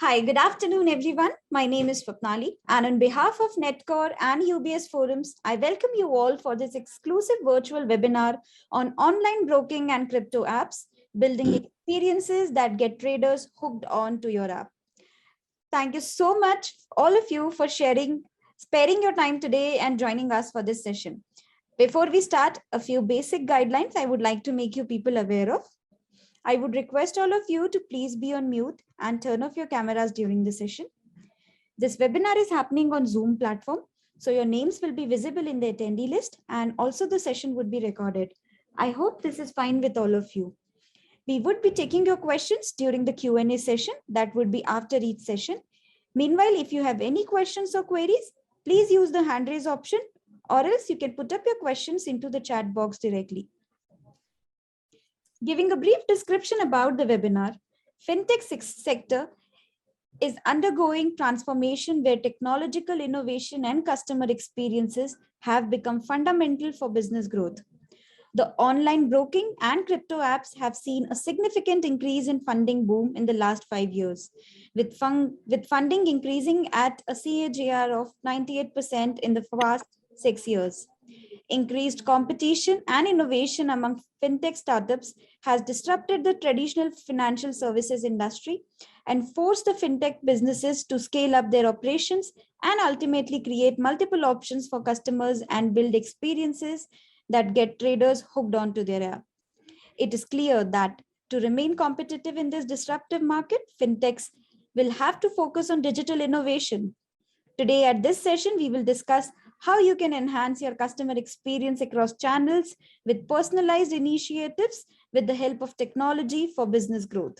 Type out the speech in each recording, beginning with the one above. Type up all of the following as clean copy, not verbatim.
Hi, good afternoon, everyone. My name is Swapnali, and on behalf of Netcore and UBS Forums, I welcome you all for this exclusive virtual webinar on online broking and crypto apps, building experiences that get traders hooked on to your app. Thank you so much, all of you, for sparing your time today and joining us for this session. Before we start, a few basic guidelines I would like to make you people aware of. I would request all of you to please be on mute and turn off your cameras during the session. This webinar is happening on Zoom platform, so your names will be visible in the attendee list and also the session would be recorded. I hope this is fine with all of you. We would be taking your questions during the Q&A session that would be after each session. Meanwhile, if you have any questions or queries, please use the hand raise option or else you can put up your questions into the chat box directly. Giving a brief description about the webinar, FinTech sector is undergoing transformation where technological innovation and customer experiences have become fundamental for business growth. The online broking and crypto apps have seen a significant increase in funding boom in the last 5 years, with funding increasing at a CAGR of 98% in the past 6 years. Increased competition and innovation among fintech startups has disrupted the traditional financial services industry and forced the fintech businesses to scale up their operations and ultimately create multiple options for customers and build experiences that get traders hooked onto their app. It is clear that to remain competitive in this disruptive market, fintechs will have to focus on digital innovation. Today at this session, we will discuss how you can enhance your customer experience across channels with personalized initiatives with the help of technology for business growth.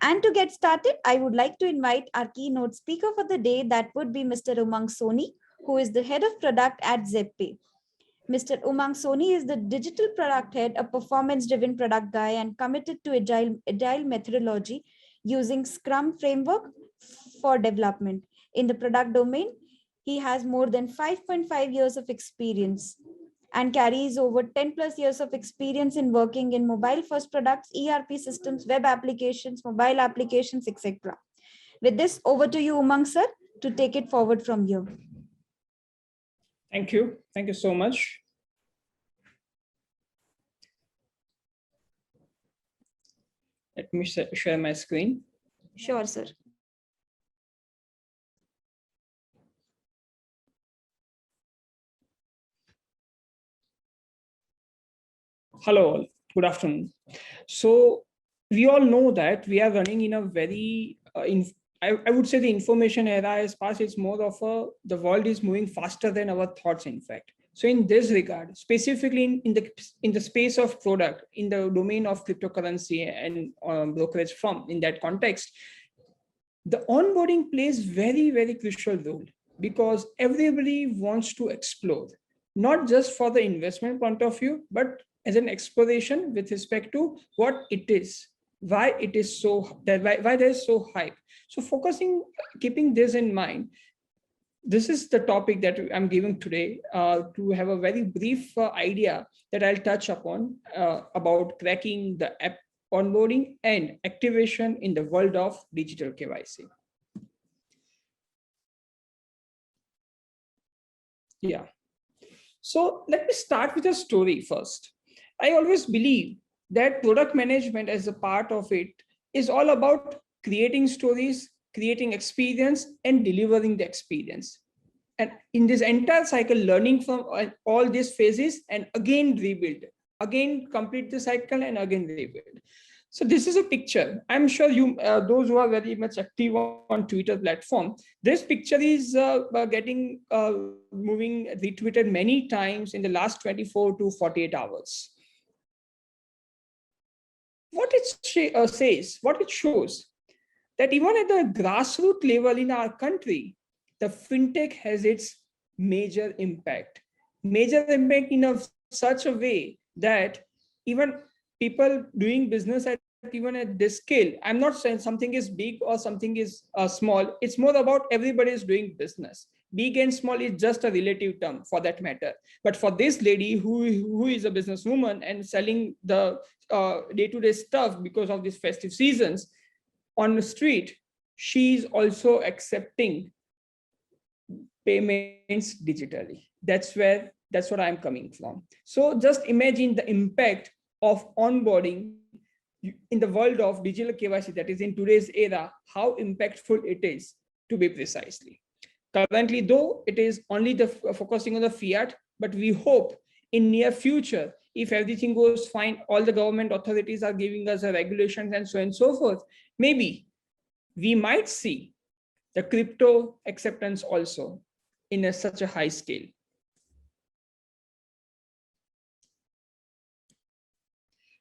And to get started, I would like to invite our keynote speaker for the day, that would be Mr. Umang Soni, who is the head of product at ZepPay. Mr. Umang Soni is the digital product head, a performance-driven product guy and committed to agile methodology using Scrum framework for development. In the product domain, he has more than 5.5 years of experience and carries over 10 plus years of experience in working in mobile first products, ERP systems, web applications, mobile applications, etc. With this, over to you, Umang sir, to take it forward from here. Thank you. Thank you so much. Let me share my screen. Sure, sir. Hello, all. Good afternoon. So we all know that we are running in a very, I would say the information era is past. It's more of the world is moving faster than our thoughts, in fact. So in this regard, specifically in the space of product, in the domain of cryptocurrency and brokerage firm, in that context, the onboarding plays very, very crucial role because everybody wants to explore, not just for the investment point of view, but as an exploration with respect to what it is, why it is so, why there is so hype. So keeping this in mind, this is the topic that I'm giving today to have a very brief idea that I'll touch upon about cracking the app onboarding and activation in the world of digital KYC. Yeah. So let me start with a story first. I always believe that product management as a part of it is all about creating stories, creating experience, and delivering the experience. And in this entire cycle, learning from all these phases and again rebuild, again complete the cycle and again rebuild. So this is a picture. I'm sure you, those who are very much active on Twitter platform, this picture is getting moving retweeted many times in the last 24 to 48 hours. What it says, what it shows, that even at the grassroots level in our country, the fintech has its major impact in such a way that even people doing business even at this scale, I'm not saying something is big or something is small. It's more about everybody is doing business. Big and small is just a relative term for that matter. But for this lady who is a businesswoman and selling the day-to-day stuff because of these festive seasons on the street, she is also accepting payments digitally. That's what I'm coming from. So just imagine the impact of onboarding in the world of digital KYC, that is in today's era, how impactful it is, to be precisely. Currently, though, it is only focusing on the fiat, but we hope in near future, if everything goes fine, all the government authorities are giving us regulations and so on and so forth, maybe we might see the crypto acceptance also in such a high scale.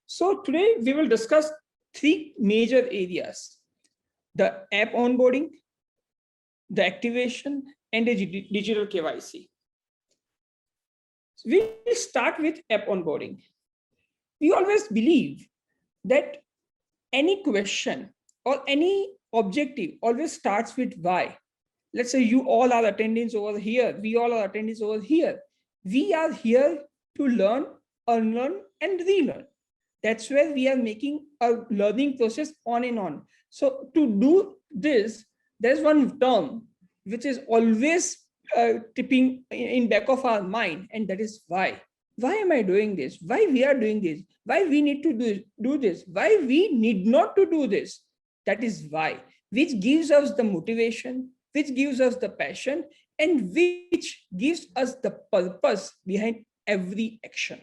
So today we will discuss three major areas: the app onboarding, the activation, and the digital KYC. So we will start with app onboarding. We always believe that any question or any objective always starts with why. Let's say you all are attendees over here, we all are attendees over here. We are here to learn, unlearn, and relearn. That's where we are making a learning process on and on. So to do this, there's one term which is always tipping in back of our mind, and that is why. Why am I doing this? Why we are doing this? Why we need to do this? Why we need not to do this? That is why, which gives us the motivation, which gives us the passion, and which gives us the purpose behind every action.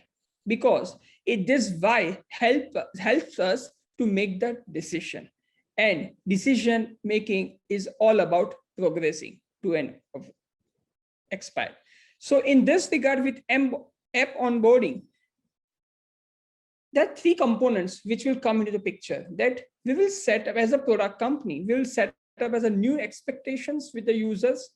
Because this why helps us to make that decision. And decision making is all about progressing to an expire. So in this regard, with app onboarding, there are three components which will come into the picture, that we will set up as a product company. We will set up as a new expectations with the users.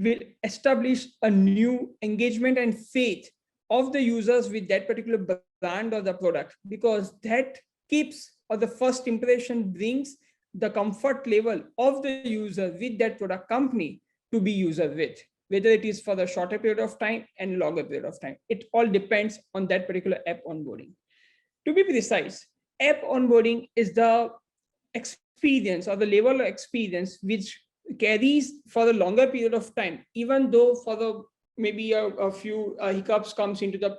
We'll establish a new engagement and faith of the users with that particular brand or the product, because that keeps, or the first impression brings the comfort level of the user with that product company to be user with, whether it is for the shorter period of time and longer period of time. It all depends on that particular app onboarding. To be precise, app onboarding is the experience or the level of experience which carries for a longer period of time, even though for the maybe a few hiccups comes into the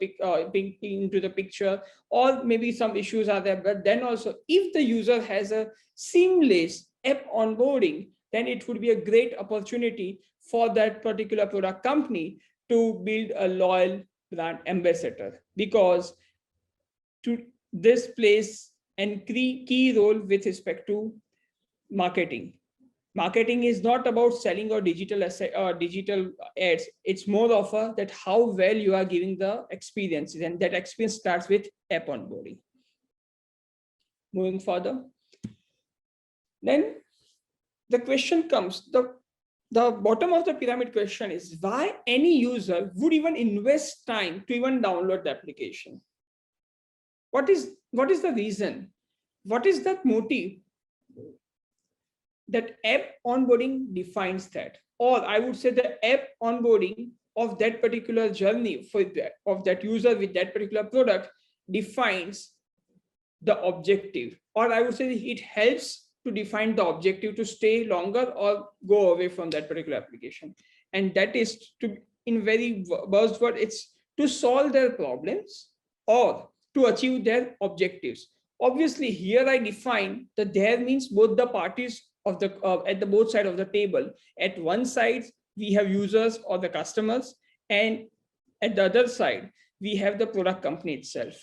picture, or maybe some issues are there. But then also, if the user has a seamless app onboarding, then it would be a great opportunity for that particular product company to build a loyal brand ambassador, because this plays a key role with respect to marketing. Marketing is not about selling or digital ads. It's more of that how well you are giving the experiences, and that experience starts with app onboarding. Moving further, then the question comes, the bottom of the pyramid question is, why any user would even invest time to even download the application? What is the reason? What is that motive? That app onboarding defines that, or I would say the app onboarding of that particular journey of that user with that particular product defines the objective, or I would say it helps to define the objective to stay longer or go away from that particular application. And that is, to, in very buzzword, it's to solve their problems or to achieve their objectives. Obviously, here I define that there means both the parties of the at the both sides of the table. At one side, we have users or the customers, and at the other side, we have the product company itself.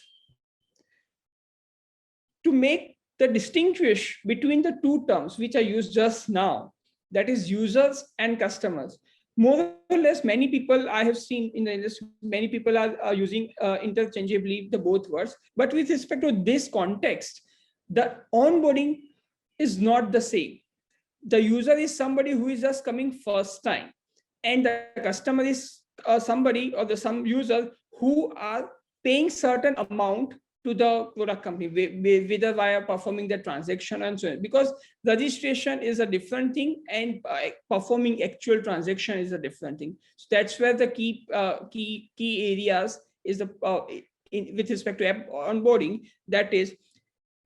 To make the distinguish between the two terms which are used just now, that is users and customers, more or less many people I have seen in the industry, many people are using interchangeably the both words. But with respect to this context, the onboarding is not the same. The user is somebody who is just coming first time, and the customer is somebody or some user who are paying certain amount to the product company, whether via performing the transaction and so on. Because registration is a different thing, and performing actual transaction is a different thing. So that's where the key areas is with respect to app onboarding, that is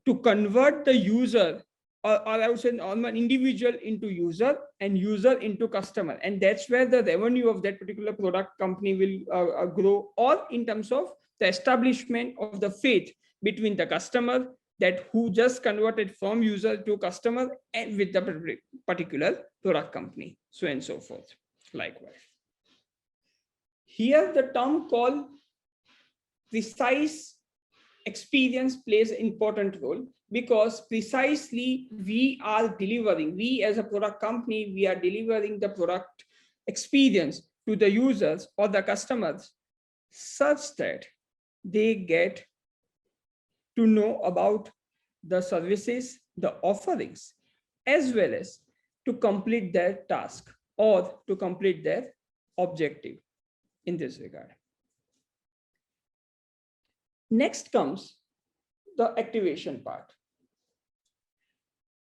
to convert the user or I would say on an individual into user and user into customer. And that's where the revenue of that particular product company will grow, or in terms of the establishment of the faith between the customer that who just converted from user to customer and with the particular product company, so and so forth. Likewise. Here the term called precise experience plays an important role, because precisely we as a product company, we are delivering the product experience to the users or the customers such that they get to know about the services, the offerings, as well as to complete their task or to complete their objective in this regard. Next comes the activation part.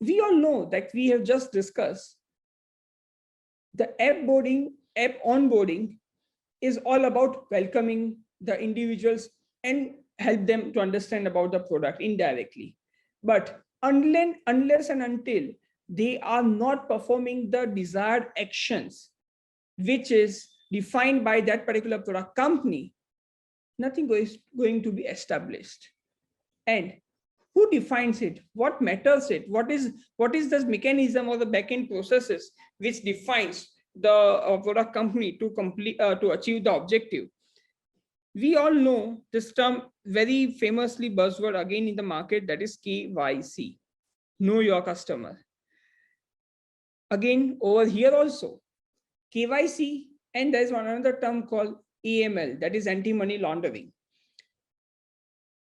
We all know that we have just discussed the app onboarding is all about welcoming the individuals and help them to understand about the product indirectly. But unless and until they are not performing the desired actions, which is defined by that particular product company, nothing is going to be established. And who defines it? What matters it? What is the mechanism or the backend processes which defines the product company to achieve the objective? We all know this term, very famously buzzword again in the market, that is KYC, know your customer. Again, over here also, KYC, and there's another term called AML, that is anti-money laundering.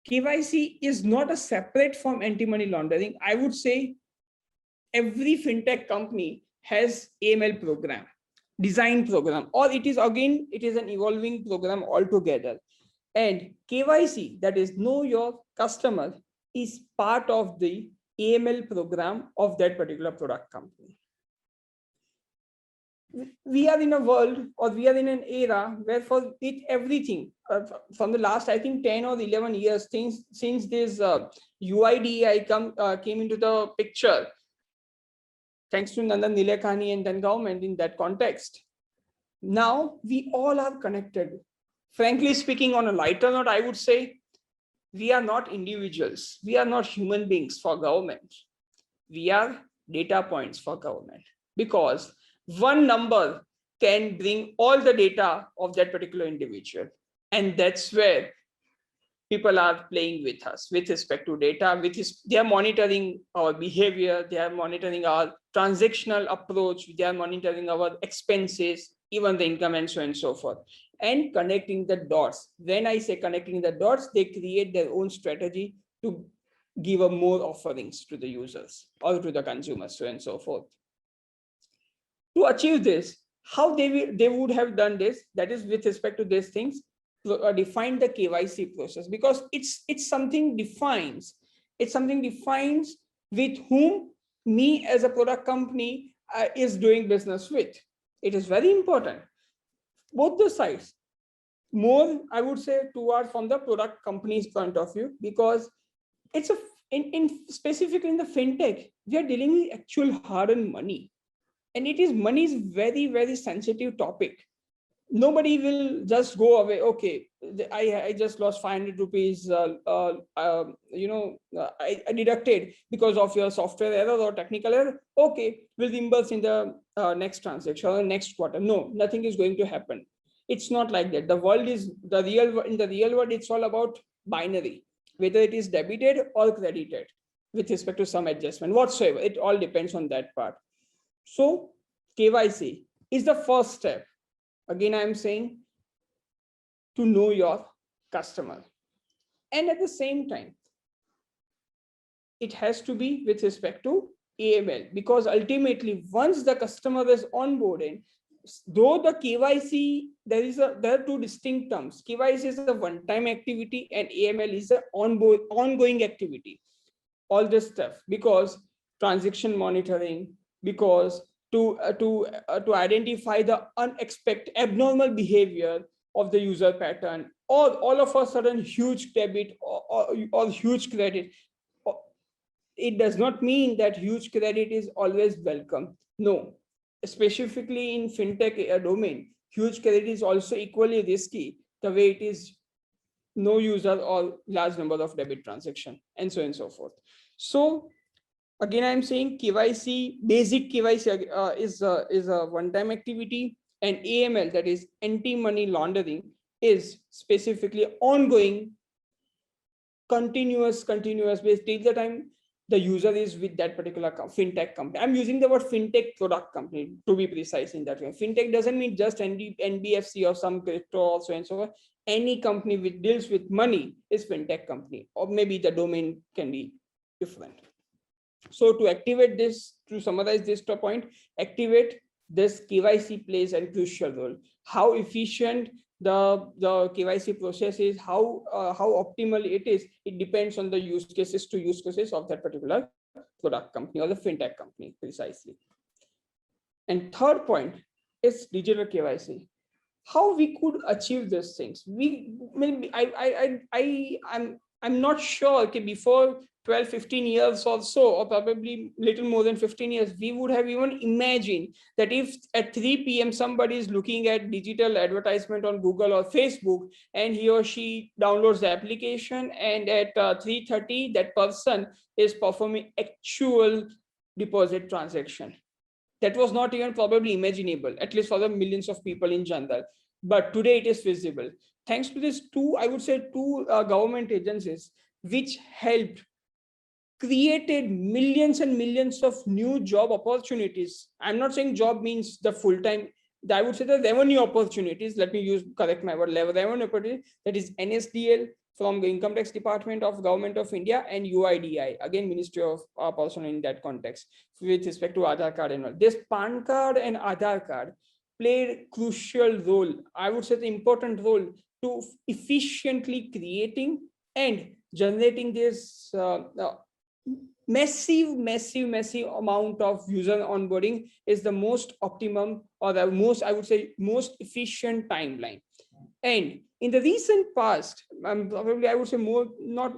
KYC is not a separate from anti-money laundering. I would say every fintech company has AML program, design program, or it is an evolving program altogether. And KYC, that is know your customer, is part of the AML program of that particular product company. We are in a world, or we are in an era where for it everything from the last, I think 10 or 11 years since this UIDAI came into the picture, thanks to Nandan Nilekani and then government in that context. Now we all are connected. Frankly speaking, on a lighter note, I would say we are not individuals. We are not human beings for government. We are data points for government, because one number can bring all the data of that particular individual. And that's where people are playing with us with respect to data, they are monitoring our behavior, they are monitoring our transactional approach, they are monitoring our expenses, even the income, and so on and so forth, and connecting the dots. When I say connecting the dots, they create their own strategy to give more offerings to the users or to the consumers, so on and so forth. To achieve this, how they would have done this, that is with respect to these things, define the KYC process, because it's something defines with whom me as a product company is doing business with. It is very important, both the sides. More, I would say, toward from the product company's point of view, because it's specifically in the fintech, we are dealing with actual hard-earned money. And money is very, very sensitive topic. Nobody will just go away. Okay, I just lost 500 rupees. I deducted because of your software error or technical error. Okay, we'll reimburse in the next transaction or next quarter. No, nothing is going to happen. It's not like that. The world is in the real world. It's all about binary, whether it is debited or credited with respect to some adjustment whatsoever. It all depends on that part. So KYC is the first step. Again, I am saying to know your customer. And at the same time, it has to be with respect to AML, because ultimately once the customer is onboarded, though the KYC, there are two distinct terms. KYC is a one-time activity and AML is an ongoing activity. All this stuff, because transaction monitoring, because to identify the unexpected abnormal behavior of the user pattern, or all of a sudden huge debit or huge credit, it does not mean that huge credit is always welcome. No, specifically in fintech domain, huge credit is also equally risky the way it is no user or large number of debit transaction, and so on and so forth. So again, I'm saying KYC, basic KYC is a one-time activity, and AML, that is anti-money laundering, is specifically ongoing, continuous base till the time the user is with that particular fintech company. I'm using the word fintech product company to be precise in that way. Fintech doesn't mean just NBFC or some crypto or so and so forth. Any company which deals with money is fintech company, or maybe the domain can be different. So to activate this, to summarize this point, activate this, KYC plays a crucial role. How efficient the KYC process is, how optimal it is, it depends on the use cases of that particular product company or the fintech company precisely. And third point is digital KYC. How we could achieve these things? I'm not sure. Okay, before 12, 15 years or so, or probably little more than 15 years, we would have even imagined that if at 3 p.m. somebody is looking at digital advertisement on Google or Facebook, and he or she downloads the application, and at 3:30, that person is performing actual deposit transaction. That was not even probably imaginable, at least for the millions of people in general. But today it is feasible. Thanks to these two, I would say two government agencies, which helped created millions and millions of new job opportunities. I'm not saying job means the full-time, I would say the revenue opportunities. Let me correct my word, revenue opportunity. That is NSDL from the Income Tax Department of Government of India, and UIDI, again, Ministry of Personnel in that context, with respect to Aadhaar card and all. This PAN card and Aadhaar card played crucial role, I would say the important role, to efficiently creating and generating this massive amount of user onboarding is the most optimum, or the most, I would say, most efficient timeline. And in the recent past, probably I would say more, not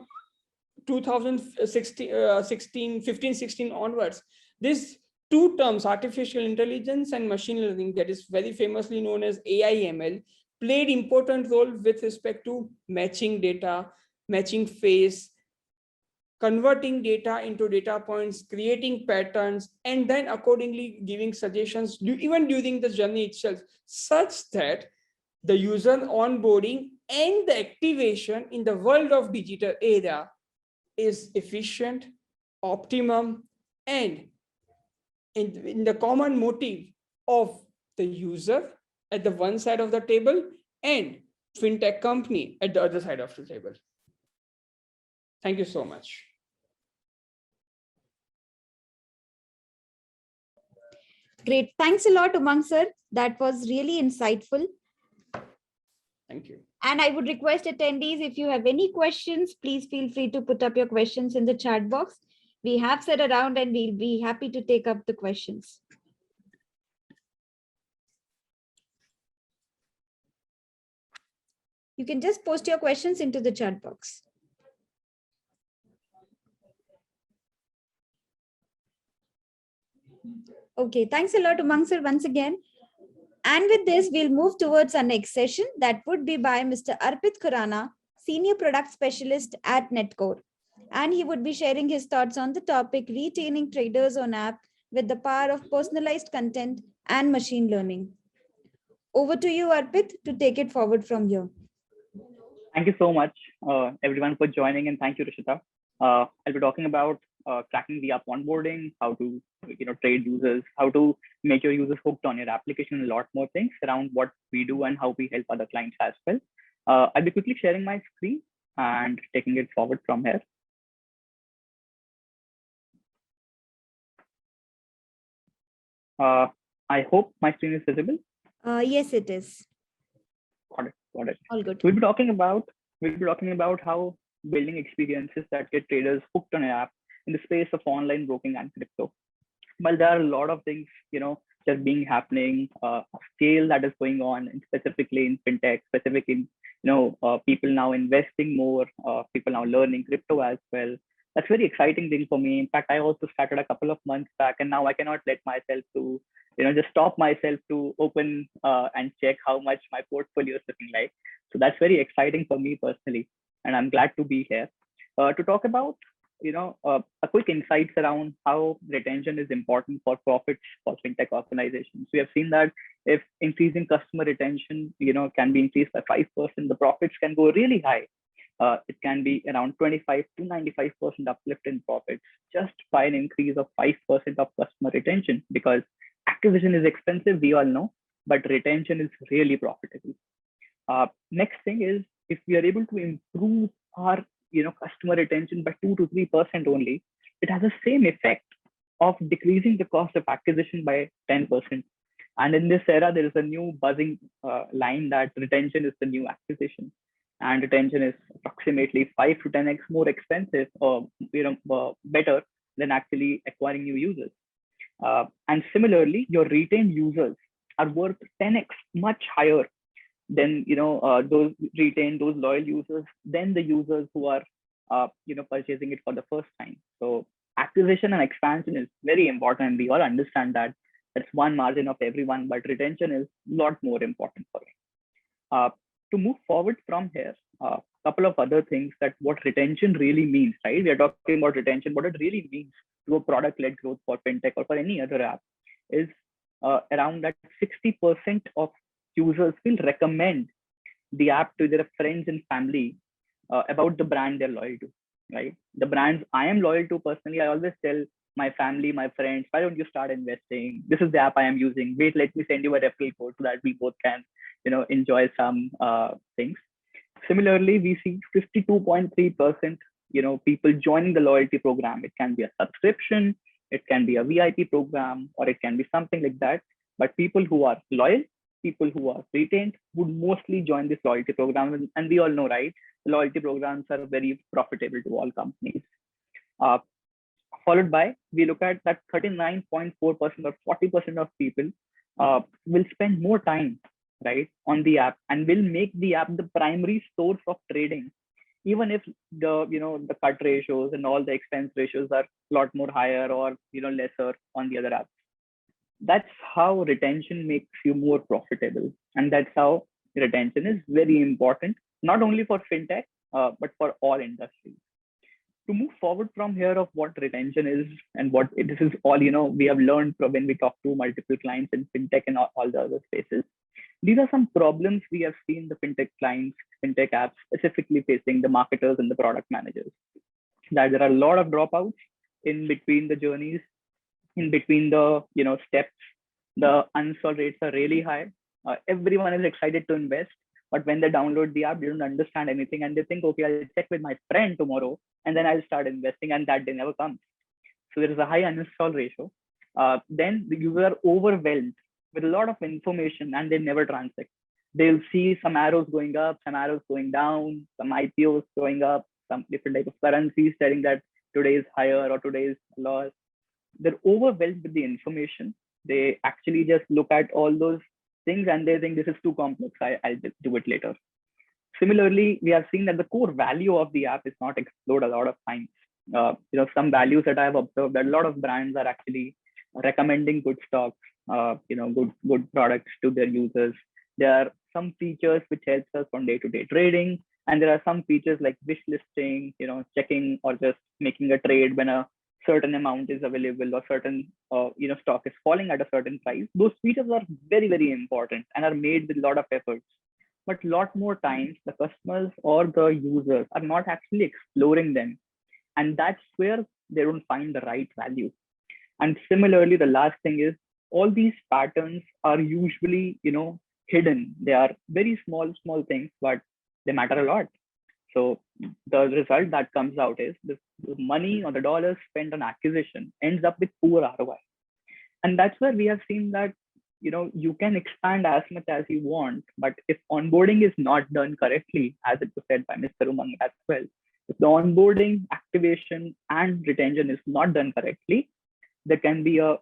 2016, 15, 16 onwards, these two terms, artificial intelligence and machine learning, that is very famously known as AI/ML, played important role with respect to matching data, matching face, converting data into data points, creating patterns, and then accordingly giving suggestions even during the journey itself, such that the user onboarding and the activation in the world of digital era is efficient, optimum, and in the common motive of the user at the one side of the table and fintech company at the other side of the table. Thank you so much. Great. Thanks a lot, Umang sir. That was really insightful. Thank you. And I would request attendees, if you have any questions, please feel free to put up your questions in the chat box. We have set around and we'll be happy to take up the questions. You can just post your questions into the chat box. Okay, thanks a lot, Umang sir, once again. And with this, we'll move towards our next session. That would be by Mr. Arpit Khurana, Senior Product Specialist at Netcore. And he would be sharing his thoughts on the topic, retaining traders on app with the power of personalized content and machine learning. Over to you, Arpit, to take it forward from here. Thank you so much, everyone, for joining, and thank you, Rishita. I'll be talking about tracking the app onboarding, how to trade users, how to make your users hooked on your application, and a lot more things around what we do and how we help other clients as well. I'll be quickly sharing my screen and taking it forward from here. I hope my screen is visible. Yes, it is. Got it. All good. We'll be talking about how building experiences that get traders hooked on an app in the space of online broking and crypto. Well, there are a lot of things, just being happening, scale that is going on, and specifically in fintech, specifically in, people now investing more, people now learning crypto as well. That's very exciting thing for me. In fact, I also started a couple of months back, and now I cannot let myself to, just stop myself to open and check how much my portfolio is looking like. So that's very exciting for me personally, and I'm glad to be here to talk about, a quick insights around how retention is important for profits for fintech organizations. We have seen that if increasing customer retention, can be increased by 5%, the profits can go really high. It can be around 25 to 95% uplift in profits just by an increase of 5% of customer retention, because acquisition is expensive, we all know, but retention is really profitable. Next thing is, if we are able to improve our customer retention by 2 to 3% only, it has the same effect of decreasing the cost of acquisition by 10%. And in this era, there is a new buzzing line that retention is the new acquisition, and retention is approximately 5 to 10x more expensive or better than actually acquiring new users. And similarly, your retained users are worth 10x much higher than those loyal users than the users who are purchasing it for the first time. So acquisition and expansion is very important. We all understand that that's one margin of everyone, but retention is a lot more important for it. To move forward from here, a couple of other things that what retention really means, right? We are talking about retention. What it really means to a product-led growth for fintech or for any other app is around that 60% of users will recommend the app to their friends and family about the brand they're loyal to, right? The brands I am loyal to personally, I always tell my family, my friends, why don't you start investing? This is the app I am using. Wait, let me send you a referral code so that we both can, enjoy some things. Similarly, we see 52.3%, people joining the loyalty program. It can be a subscription, it can be a VIP program, or it can be something like that. But people who are loyal, people who are retained would mostly join this loyalty program. And we all know, right? Loyalty programs are very profitable to all companies. Followed by, we look at that 39.4% or 40% of people will spend more time, right, on the app and will make the app the primary source of trading, even if the cut ratios and all the expense ratios are a lot more higher or lesser on the other apps. That's how retention makes you more profitable, and that's how retention is very important, not only for fintech but for all industries. To move forward from here of what retention is and what this is all we have learned from when we talk to multiple clients in fintech and all the other spaces. These are some problems we have seen the fintech clients, fintech apps specifically facing the marketers and the product managers. That there are a lot of dropouts in between the journeys, in between the steps. The uninstall rates are really high. Everyone is excited to invest, but when they download the app, they don't understand anything and they think, okay, I'll check with my friend tomorrow and then I'll start investing, and that day never comes. So there is a high uninstall ratio. Then the user are overwhelmed with a lot of information and they never transact. They'll see some arrows going up, some arrows going down, some IPOs going up, some different type of currencies telling that today is higher or today is lower. They're overwhelmed with the information. They actually just look at all those things and they think this is too complex, I'll do it later. Similarly, we have seen that the core value of the app is not explored a lot of times. Some values that I have observed, that a lot of brands are actually recommending good stocks, good products to their users. There are some features which helps us on day-to-day trading, and there are some features like wish listing, checking or just making a trade when a certain amount is available or certain stock is falling at a certain price. Those features are very, very important and are made with a lot of efforts. But a lot more times the customers or the users are not actually exploring them, and that's where they don't find the right value. And similarly, the last thing is all these patterns are usually hidden. They are very small things, but they matter a lot. So the result that comes out is the money or the dollars spent on acquisition ends up with poor ROI. And that's where we have seen that you can expand as much as you want, but if onboarding is not done correctly, as it was said by Mr. Umang as well, if the onboarding, activation, and retention is not done correctly, there can be a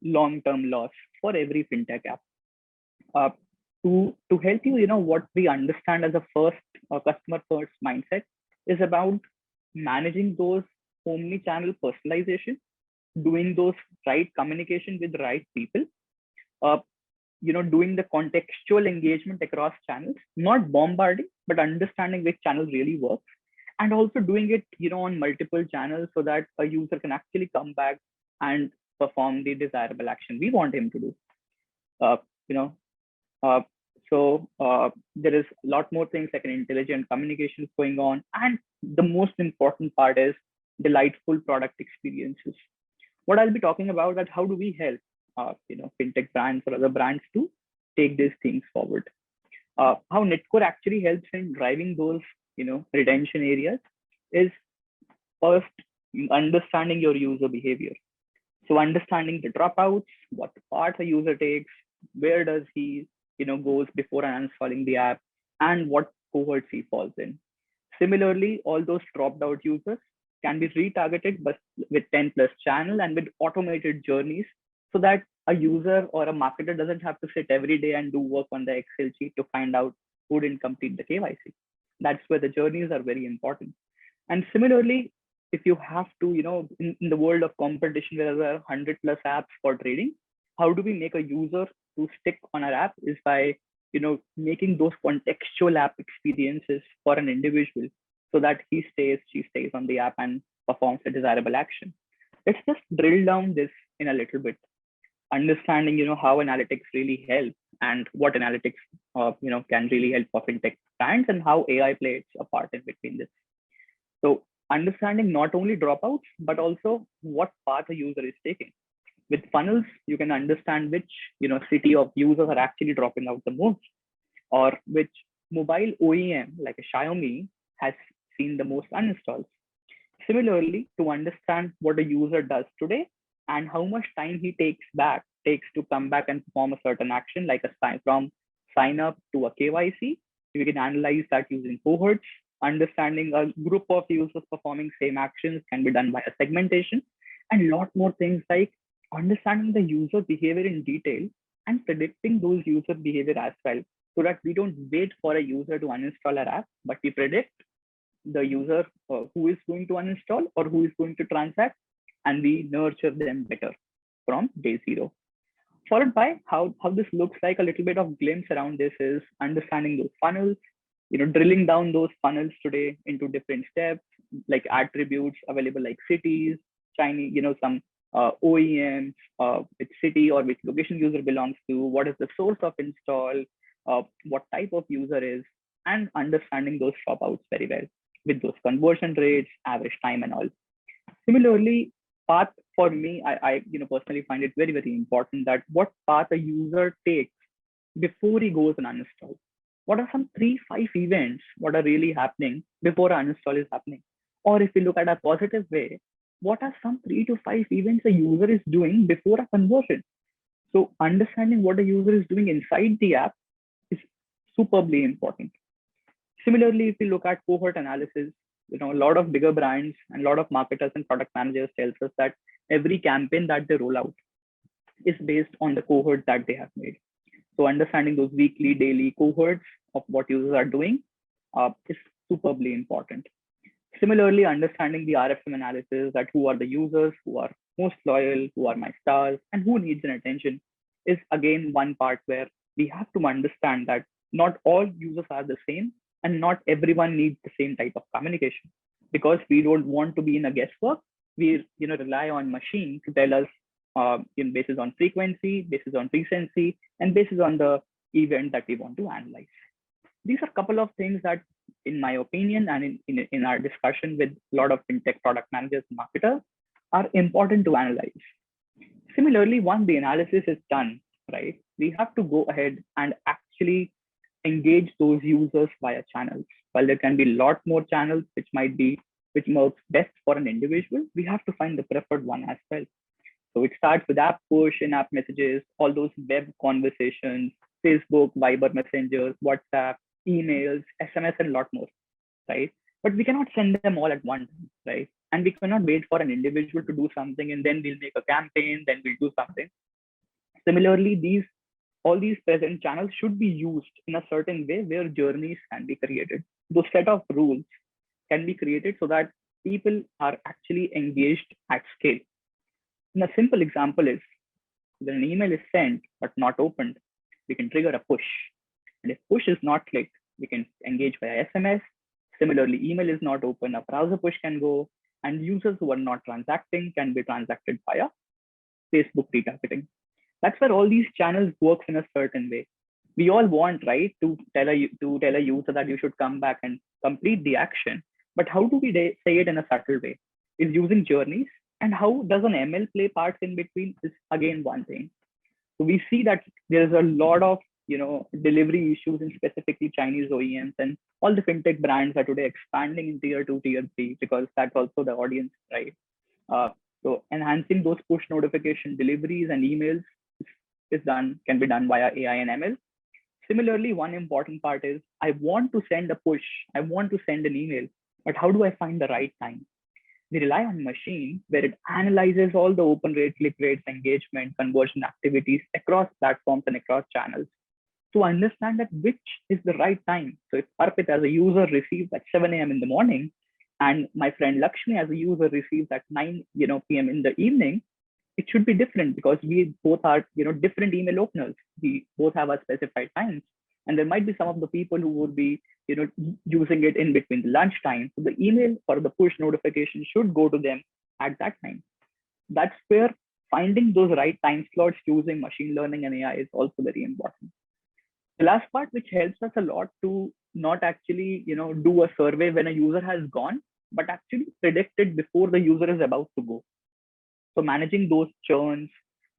long-term loss for every fintech app. To help you, what we understand as a customer first mindset is about managing those omni-channel personalization, doing those right communication with right people, uh, doing the contextual engagement across channels, not bombarding, but understanding which channel really works, and also doing it, on multiple channels so that a user can actually come back and perform the desirable action we want him to do. Uh, you know, uh, there is a lot more things like an intelligent communication going on, and the most important part is delightful product experiences. What I'll be talking about that how do we help fintech brands or other brands to take these things forward. How Netcore actually helps in driving those retention areas is first understanding your user behavior. So understanding the dropouts, what part a user takes, where does he goes before uninstalling the app, and what cohorts he falls in. Similarly, all those dropped out users can be retargeted but with 10 plus channel and with automated journeys, so that a user or a marketer doesn't have to sit every day and do work on the Excel sheet to find out who didn't complete the KYC. That's where the journeys are very important. And similarly, if you have to, in the world of competition where there are 100 plus apps for trading, how do we make a user to stick on our app is by making those contextual app experiences for an individual so that she stays on the app and performs a desirable action. Let's just drill down this in a little bit, understanding how analytics really help and what analytics can really help for fintech brands and how AI plays a part in between this. So understanding not only dropouts but also what path a user is taking. With funnels, you can understand which city of users are actually dropping out the most, or which mobile OEM like a Xiaomi has seen the most uninstalls. Similarly, to understand what a user does today and how much time he takes to come back and perform a certain action, like from sign up to a KYC, we can analyze that using cohorts. Understanding a group of users performing same actions can be done by a segmentation, and a lot more things like understanding the user behavior in detail and predicting those user behavior as well, so that we don't wait for a user to uninstall our app, but we predict the user who is going to uninstall or who is going to transact, and we nurture them better from day zero. Followed by how this looks like, a little bit of glimpse around this is understanding those funnels, drilling down those funnels today into different steps, like attributes available like cities, Chinese, some OEMs, which city or which location user belongs to, what is the source of install, what type of user is, and understanding those dropouts very well with those conversion rates, average time, and all. Similarly, path for me, I personally find it very, very important that what path a user takes before he goes and uninstall. What are some 3-5 events what are really happening before an uninstall is happening? Or if we look at a positive way, what are some 3 to 5 events a user is doing before a conversion? So understanding what a user is doing inside the app is superbly important. Similarly, if we look at cohort analysis, a lot of bigger brands and a lot of marketers and product managers tells us that every campaign that they roll out is based on the cohort that they have made. So understanding those weekly, daily cohorts of what users are doing is superbly important. Similarly, understanding the RFM analysis, that who are the users who are most loyal, who are my stars, and who needs an attention, is again one part where we have to understand that not all users are the same and not everyone needs the same type of communication. Because we don't want to be in a guesswork, we rely on machine to tell us basis on frequency, basis on recency, and basis on the event that we want to analyze. These are a couple of things that, in my opinion, and in our discussion with a lot of fintech product managers and marketers, are important to analyze. Similarly, once the analysis is done, right, we have to go ahead and actually engage those users via channels. While there can be a lot more channels which works best for an individual, we have to find the preferred one as well. So it starts with app push, in-app messages, all those web conversations, Facebook, Viber messengers, WhatsApp, emails, SMS, and a lot more, right? But we cannot send them all at once, right? And we cannot wait for an individual to do something and then we'll make a campaign, then we'll do something. Similarly, all these present channels should be used in a certain way where journeys can be created. Those set of rules can be created so that people are actually engaged at scale. And a simple example is when an email is sent but not opened, we can trigger a push. And if push is not clicked, we can engage via SMS. Similarly, email is not open, a browser push can go, and users who are not transacting can be transacted via Facebook retargeting. That's where all these channels works in a certain way. We all want, right, to tell a user that you should come back and complete the action. But how do we say it in a subtle way? Is using journeys, and how does an ML play parts in between is again one thing. So we see that there's a lot of delivery issues in specifically Chinese OEMs, and all the fintech brands are today expanding in tier 2, tier 3 because that's also the audience, right? So enhancing those push notification deliveries and emails can be done via AI and ML. Similarly, one important part is I want to send a push, I want to send an email, but how do I find the right time? We rely on machine where it analyzes all the open rate, click rates, engagement, conversion activities across platforms and across channels to understand that which is the right time. So if Arpit as a user receives at 7 a.m. in the morning, and my friend Lakshmi as a user receives at 9 p.m. in the evening, it should be different because we both are different email openers. We both have our specified times, and there might be some of the people who would be using it in between the lunchtime. So the email or the push notification should go to them at that time. That's where finding those right time slots using machine learning and AI is also very important. The last part, which helps us a lot to not actually do a survey when a user has gone, but actually predict it before the user is about to go. So managing those churns,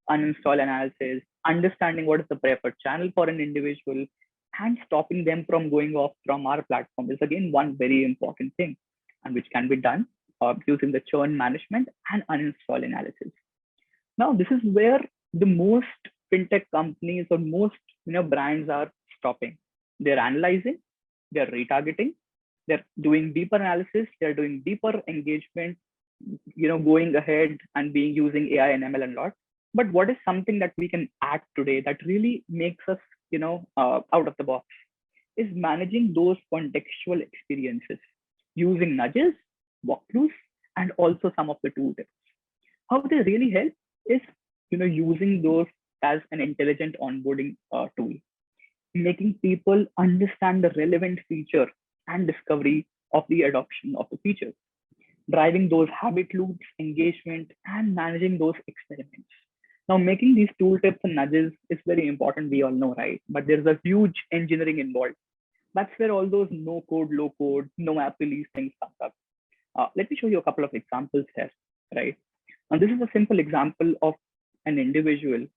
uninstall analysis, understanding what is the preferred channel for an individual, and stopping them from going off from our platform is again one very important thing, and which can be done using the churn management and uninstall analysis. Now, this is where the most fintech companies or most brands are stopping. They're analyzing, they're retargeting, they're doing deeper analysis, they're doing deeper engagement, going ahead and using AI and ML a lot. But what is something that we can add today that really makes us out of the box is managing those contextual experiences using nudges, walkthroughs, and also some of the tooltips. How they really help is using those as an intelligent onboarding tool, making people understand the relevant feature and discovery of the adoption of the features, driving those habit loops, engagement, and managing those experiments. Now, making these tooltips and nudges is very important, we all know, right? But there's a huge engineering involved. That's where all those no code, low code, no app release things come up. Let me show you a couple of examples here, right? And this is a simple example of an individual,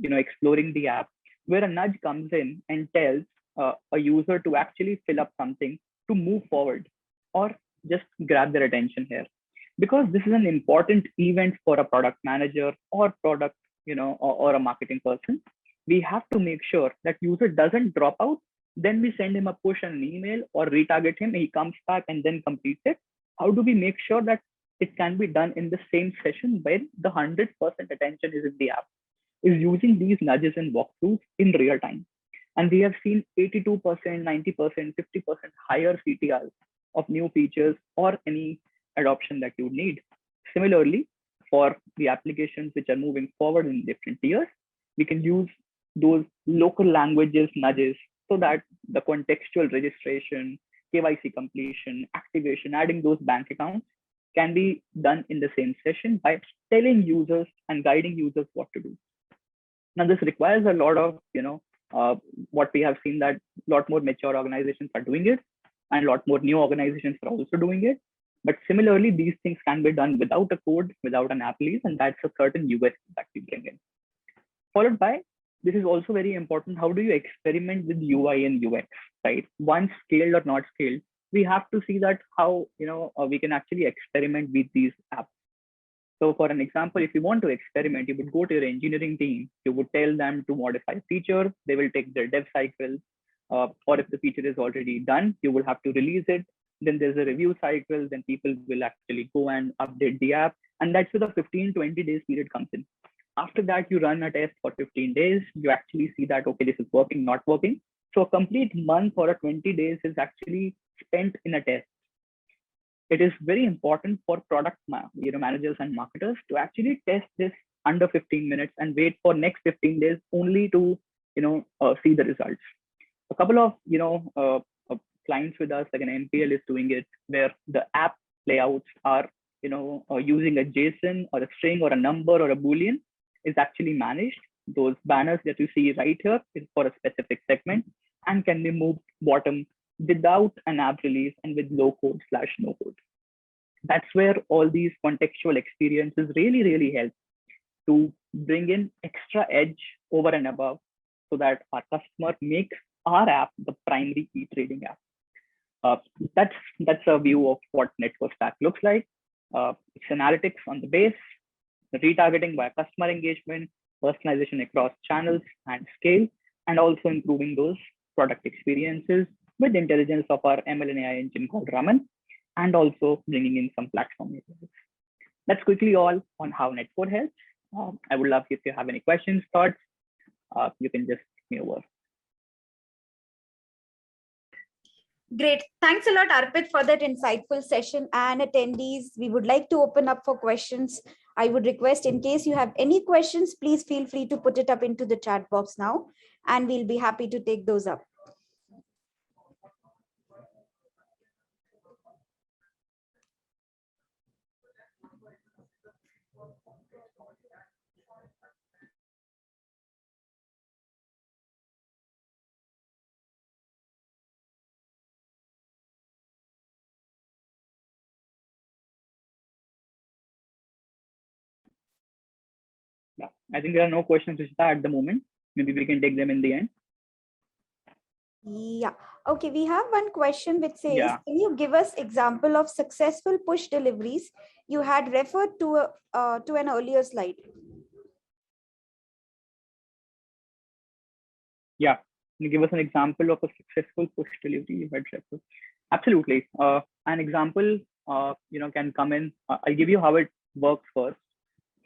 exploring the app where a nudge comes in and tells a user to actually fill up something to move forward or just grab their attention here. Because this is an important event for a product manager or product, or a marketing person, we have to make sure that user doesn't drop out. Then we send him a push and an email or retarget him. He comes back and then completes it. How do we make sure that it can be done in the same session when the 100% attention is in the app? Is using these nudges and walkthroughs in real time. And we have seen 82%, 90%, 50% higher CTRs of new features or any adoption that you need. Similarly, for the applications which are moving forward in different tiers, we can use those local languages nudges so that the contextual registration, KYC completion, activation, adding those bank accounts can be done in the same session by telling users and guiding users what to do. Now, this requires a lot of, what we have seen that a lot more mature organizations are doing it and a lot more new organizations are also doing it. But similarly, these things can be done without a code, without an app release, and that's a certain UX that we bring in. Followed by, this is also very important. How do you experiment with UI and UX, right? Once scaled or not scaled, we have to see that how we can actually experiment with these apps. So for an example, if you want to experiment, you would go to your engineering team, you would tell them to modify a feature, they will take their dev cycle, or if the feature is already done, you will have to release it. Then there's a review cycle, then people will actually go and update the app. And that's where the 15-20 days period comes in. After that, you run a test for 15 days, you actually see that, okay, this is working, not working. So a complete month or a 20 days is actually spent in a test. it is very important for product managers and marketers to actually test this under 15 minutes and wait for next 15 days only to see the results. A couple of clients with us, like an NPL, is doing it where the app layouts are using a JSON or a string or a number or a Boolean is actually managed. Those banners that you see right here is for a specific segment and can be moved bottom without an app release and with low code / no code. That's where all these contextual experiences really help to bring in extra edge over and above so that our customer makes our app the primary e-trading app. That's a view of what network stack looks like. It's analytics on the base, the retargeting by customer engagement, personalization across channels and scale, and also improving those product experiences with intelligence of our ML and AI engine called Raman, and also bringing in some platform APIs. That's quickly all on how Netcode helps. I would love if you have any questions, thoughts, you can just give me over. Great. Thanks a lot, Arpit, for that insightful session. And attendees, we would like to open up for questions. I would request, in case you have any questions, please feel free to put it up into the chat box now, and we'll be happy to take those up. Yeah, I think there are no questions, Rishita, at the moment. Maybe we can take them in the end. Yeah. Okay, we have one question which says, Yeah. Can you give us example of successful push deliveries you had referred to an earlier slide? Yeah. Can you give us an example of a successful push delivery you had referred? Absolutely. An example can come in. I'll give you how it works first.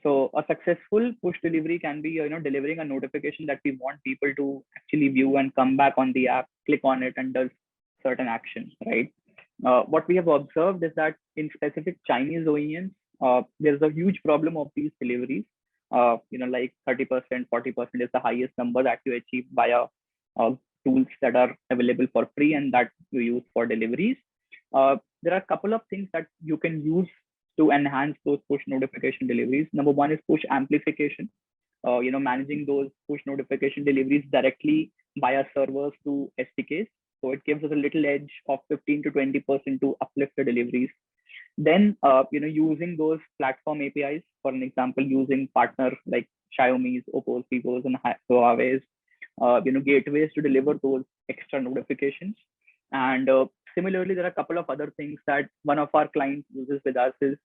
So a successful push delivery can be delivering a notification that we want people to actually view and come back on the app, click on it, and does certain actions, right? What we have observed is that in specific Chinese OEMs, there's a huge problem of these deliveries. Like 30%, 40% is the highest number that you achieve via tools that are available for free and that you use for deliveries. There are a couple of things that you can use to enhance those push notification deliveries. Number one is push amplification. Managing those push notification deliveries directly via servers to SDKs. So it gives us a little edge of 15 to 20% to uplift the deliveries. Then, using those platform APIs, for an example, using partner like Xiaomi's, Oppo's, Vivo's, and Huawei's, gateways to deliver those extra notifications. And similarly, there are a couple of other things that one of our clients uses with us is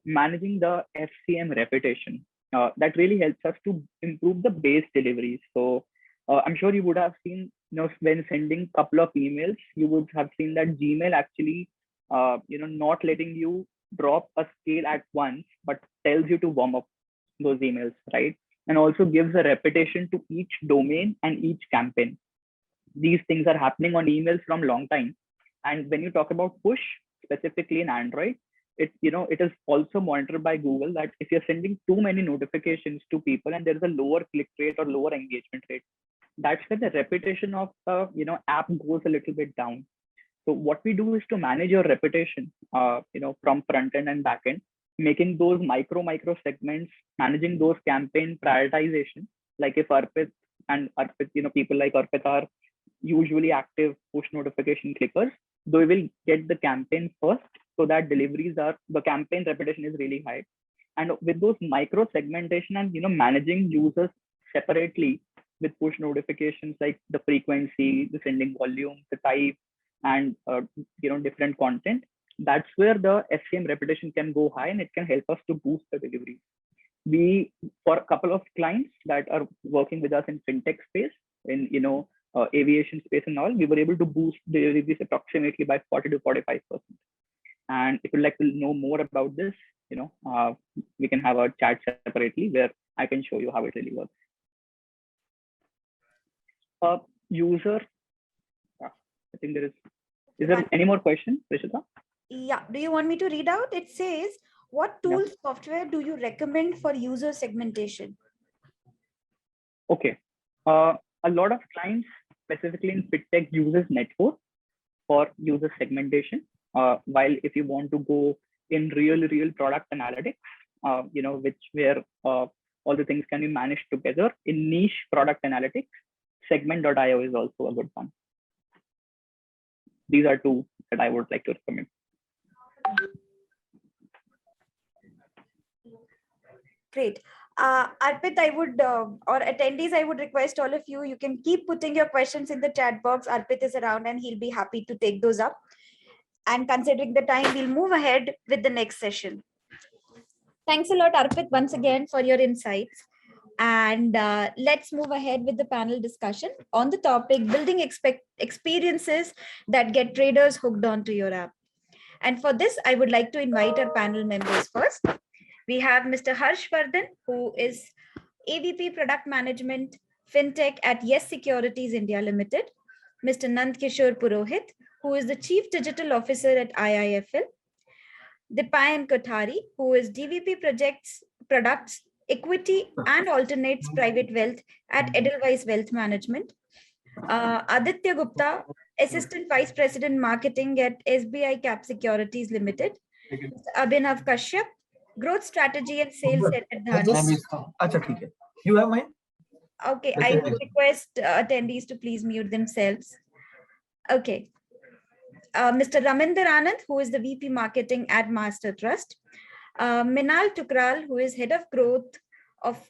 managing the FCM reputation. That really helps us to improve the base deliveries. So I'm sure you would have seen, when sending a couple of emails, you would have seen that Gmail actually, not letting you drop a scale at once, but tells you to warm up those emails, right? And also gives a repetition to each domain and each campaign. These things are happening on emails from long time. And when you talk about push, specifically in Android, it is also monitored by Google that if you're sending too many notifications to people and there's a lower click rate or lower engagement rate, that's where the repetition of the app goes a little bit down. So what we do is to manage your repetition, from front end and back end, making those micro segments, managing those campaign prioritization. Like if Arpit, people like Arpit are usually active push notification clickers, they will get the campaign first so that the campaign repetition is really high. And with those micro segmentation and managing users separately with push notifications like the frequency, the sending volume, the type, and different content, that's where the FCM repetition can go high and it can help us to boost the delivery. For a couple of clients that are working with us in FinTech space, in aviation space and all, we were able to boost deliveries approximately by 40 to 45%. And if you'd like to know more about this, we can have a chat separately where I can show you how it really works. User, I think is there any more questions, Rishita? Yeah, do you want me to read out? It says, what Yeah. tool software do you recommend for user segmentation? Okay. A lot of clients, specifically in FinTech, uses Network for user segmentation. While if you want to go in real product analytics, where all the things can be managed together in niche product analytics, segment.io is also a good one. These are two that I would like to recommend. Great. Arpit, I would, or attendees, I would request all of you, you can keep putting your questions in the chat box. Arpit is around and he'll be happy to take those up. And considering the time, we'll move ahead with the next session. Thanks a lot, Arpit, once again for your insights. And let's move ahead with the panel discussion on the topic, building experiences that get traders hooked onto your app. And for this, I would like to invite our panel members first. We have Mr. Harsh Vardhan, who is AVP Product Management, FinTech at Yes Securities India Limited. Mr. Nand Kishore Purohit, who is the Chief Digital Officer at IIFL. Dipayan Kothari, who is DVP Products, Equity and Alternates Private Wealth at Edelweiss Wealth Management. Aditya Gupta, Assistant Vice President Marketing at SBI Cap Securities Limited. Abhinav Kashyap, Growth Strategy and Sales Head at Dhani. You have mine? Okay, I would request attendees to please mute themselves. Okay. Mr. Raminder Anand, who is the VP Marketing at Master Trust. Minal Tukral, who is Head of Growth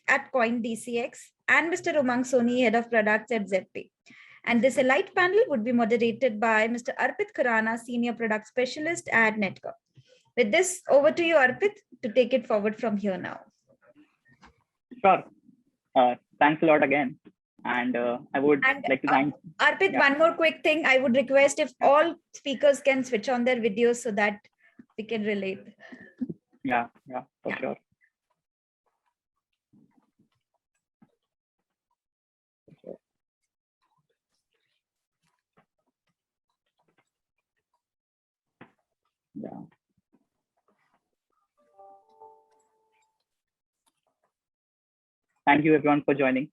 at CoinDCX. And Mr. Umang Soni, Head of Products at ZP. And this Elite panel would be moderated by Mr. Arpit Khurana, Senior Product Specialist at Netco. With this, over to you, Arpit, to take it forward from here now. Sure. Thanks a lot again. And I would like to thank Arpit, one more quick thing. I would request if all speakers can switch on their videos so that we can relate. Yeah, for sure. Yeah. Thank you everyone for joining.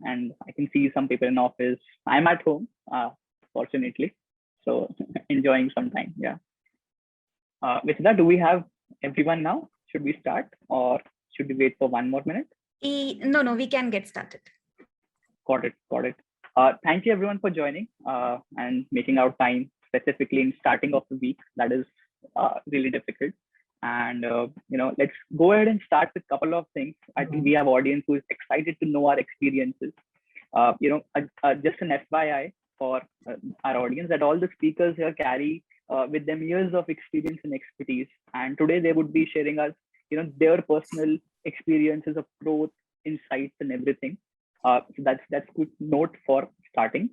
And I can see some people in office. I'm at home, fortunately, so enjoying some time. Yeah. With that, do we have everyone now? Should we start or should we wait for one more minute? No, we can get started. Got it. Thank you everyone for joining and making out time, specifically in starting of the week. That is really difficult. And let's go ahead and start with a couple of things. I think we have audience who is excited to know our experiences. Just an FYI for our audience that all the speakers here carry with them years of experience and expertise. And today they would be sharing us, their personal experiences of growth, insights, and everything. So that's good note for starting.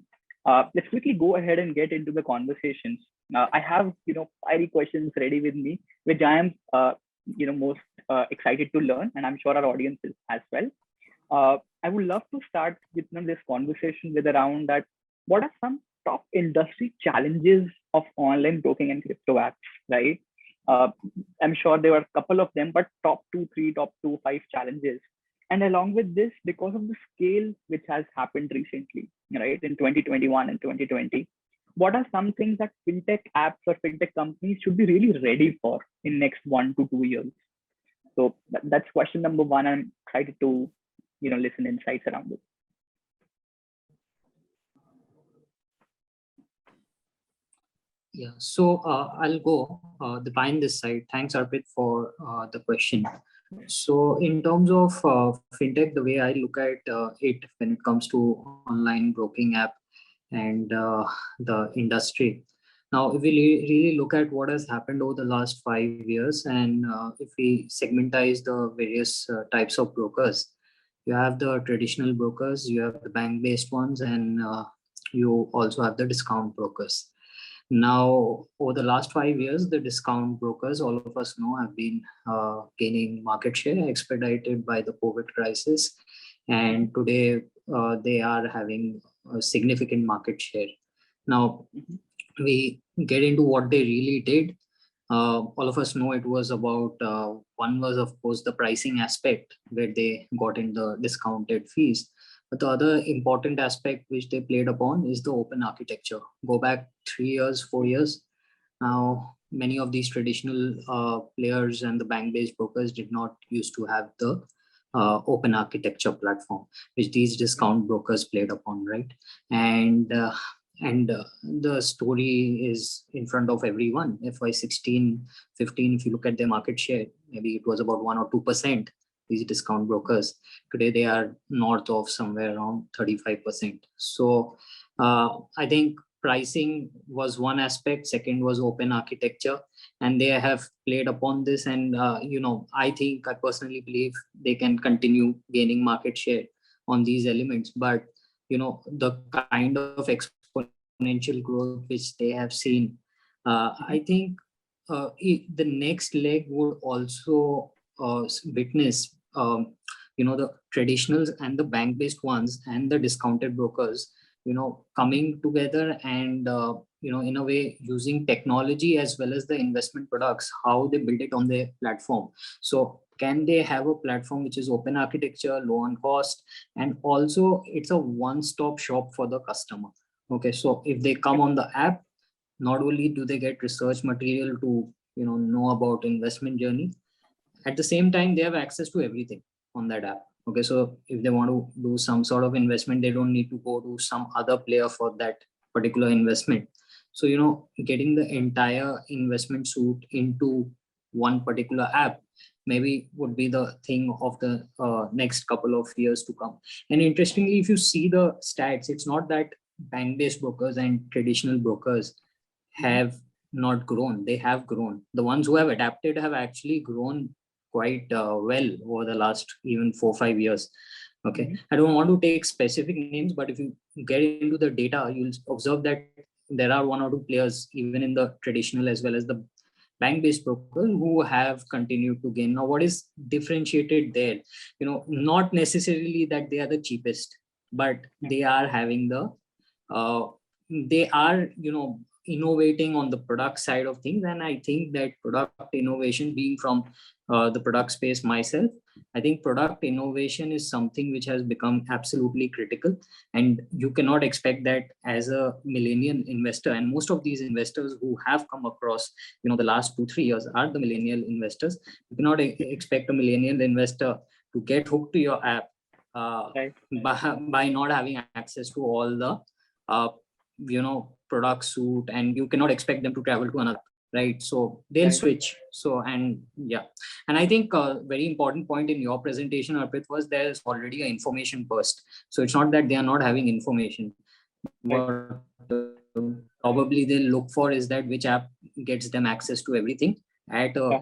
Let's quickly go ahead and get into the conversations. I have, fiery questions ready with me, which I am, most excited to learn, and I'm sure our audience is as well. I would love to start with this conversation with around that. What are some top industry challenges of online broking and crypto apps, right? I'm sure there were a couple of them, but top 2, 5 challenges. And along with this, because of the scale which has happened recently, right, in 2021 and 2020, what are some things that FinTech apps or FinTech companies should be really ready for in next 1 to 2 years? So that's question number one. I'm excited to, listen insights around it. Yeah, so I'll go behind this side. Thanks, Arpit, for the question. So in terms of FinTech, the way I look at it when it comes to online broking app and the industry. Now, if we really look at what has happened over the last 5 years, and if we segmentize the various types of brokers, you have the traditional brokers, you have the bank-based ones, and you also have the discount brokers. Now, over the last 5 years, the discount brokers, all of us know, have been gaining market share expedited by the COVID crisis. And today, they are having a significant market share. Now, we get into what they really did, all of us know it was about, one was of course the pricing aspect where they got in the discounted fees. But the other important aspect which they played upon is the open architecture. Go back 3 years, 4 years. Now, many of these traditional players and the bank-based brokers did not used to have the open architecture platform, which these discount brokers played upon, right? And the story is in front of everyone. FY16, 15, if you look at their market share, maybe it was about 1 or 2%. These discount brokers today, they are north of somewhere around 35%. So I think pricing was one aspect. Second was open architecture, and they have played upon this. And I personally believe they can continue gaining market share on these elements. But the kind of exponential growth which they have seen, I think the next leg would also witness the traditionals and the bank-based ones and the discounted brokers coming together and in a way using technology as well as the investment products, how they build it on their platform. So can they have a platform which is open architecture, low on cost, and also it's a one-stop shop for the customer? Okay, so if they come on the app, not only do they get research material to know about investment journey, at the same time they have access to everything on that app. Okay, so if they want to do some sort of investment, they don't need to go to some other player for that particular investment. So getting the entire investment suite into one particular app maybe would be the thing of the next couple of years to come. And interestingly, if you see the stats, it's not that bank-based brokers and traditional brokers have not grown. They have grown. The ones who have adapted have actually grown quite well over the last even 4-5 years. Okay, I don't want to take specific names, but if you get into the data, you'll observe that there are 1 or 2 players even in the traditional as well as the bank-based brokers who have continued to gain. Now, what is differentiated there? Not necessarily that they are the cheapest, but they are having the they are innovating on the product side of things. And I think that product innovation, being from the product space myself, I think product innovation is something which has become absolutely critical, and you cannot expect that as a millennial investor. And most of these investors who have come across the last 2-3 years are the millennial investors. You cannot expect a millennial investor to get hooked to your app by not having access to all the product suite, and you cannot expect them to travel to another, right? So they'll switch. So and I think a very important point in your presentation, Arpit, was there's already an information burst. So it's not that they are not having information. What probably they'll look for is that which app gets them access to everything at a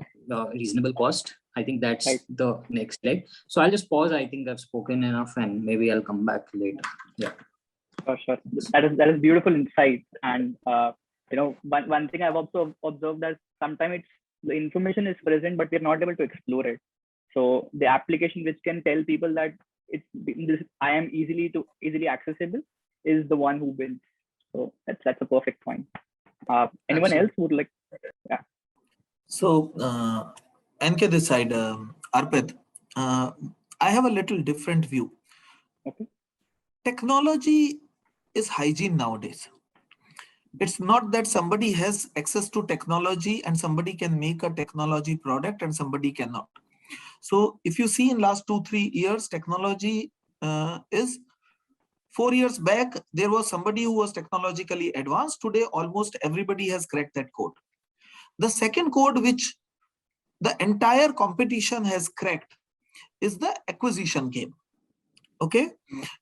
reasonable cost. I think that's the next leg. So I'll just pause. I think I've spoken enough, and maybe I'll come back later. Yeah. Sure. That is beautiful insight. And one thing I've also observed that sometimes the information is present, but we're not able to explore it. So the application which can tell people that I am easily accessible is the one who wins. So that's a perfect point. Anyone else would like? Yeah. So NK this side, Arpit, I have a little different view. Okay. Technology is hygiene nowadays. It's not that somebody has access to technology and somebody can make a technology product and somebody cannot. So if you see in last 2-3 years, technology is 4 years back, there was somebody who was technologically advanced. Today, almost everybody has cracked that code. The second code which the entire competition has cracked is the acquisition game. Okay,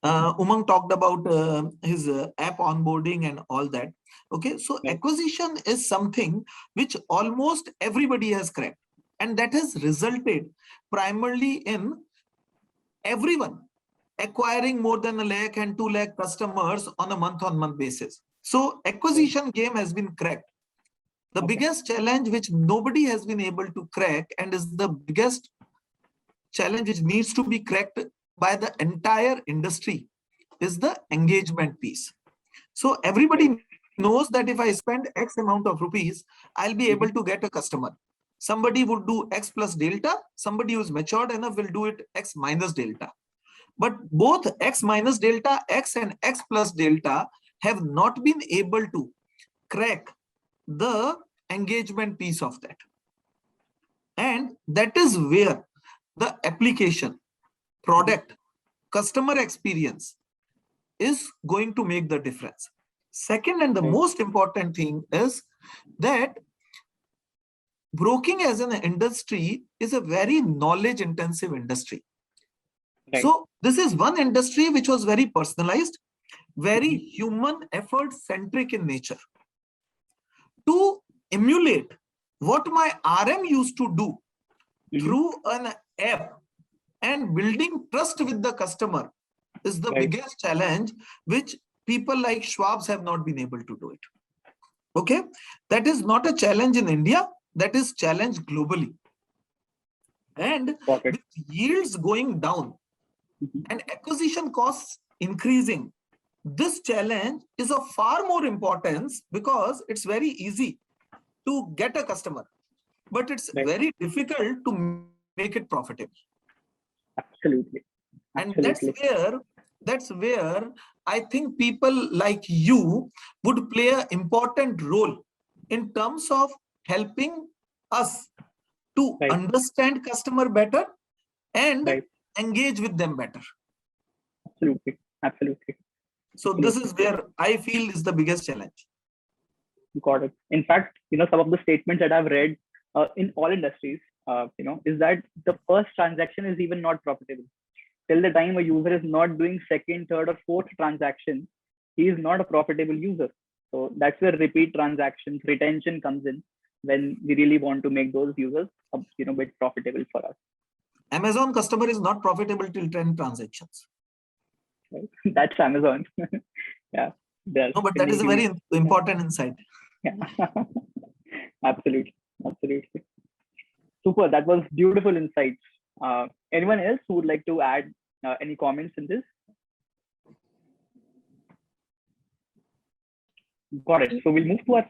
Umang talked about his app onboarding and all that. Okay, so acquisition is something which almost everybody has cracked, and that has resulted primarily in everyone acquiring more than 1 lakh and 2 lakh customers on a month-on-month basis. So acquisition game has been cracked. The biggest challenge which nobody has been able to crack, and is the biggest challenge which needs to be cracked by the entire industry, is the engagement piece. So everybody knows that if I spend X amount of rupees, I'll be able to get a customer. Somebody would do X plus delta. Somebody who's matured enough will do it X minus delta. But both X minus delta, X and X plus delta have not been able to crack the engagement piece of that. And that is where the application, product, customer experience is going to make the difference. Second, and the most important thing is that broking as an industry is a very knowledge intensive industry. Right. So this is one industry which was very personalized, very human effort centric in nature. To emulate what my RM used to do through an app and building trust with the customer is the biggest challenge, which people like Schwab's have not been able to do it. Okay, that is not a challenge in India, that is challenge globally. And with yields going down and acquisition costs increasing, this challenge is of far more importance because it's very easy to get a customer, but it's very difficult to make it profitable. Absolutely. And that's where I think people like you would play an important role in terms of helping us to understand customer better and engage with them better. Absolutely. Absolutely. So this is where I feel is the biggest challenge. Got it. In fact, some of the statements that I've read in all industries, is that the first transaction is even not profitable. Till the time a user is not doing second, third, or fourth transaction, he is not a profitable user. So that's where repeat transactions, retention comes in when we really want to make those users, bit profitable for us. Amazon customer is not profitable till 10 transactions. Right? That's Amazon. Yeah. No, but that is a very important insight. Yeah. Absolutely. Absolutely. Super. That was beautiful insights. Anyone else who would like to add any comments in this? Got it. So we'll move to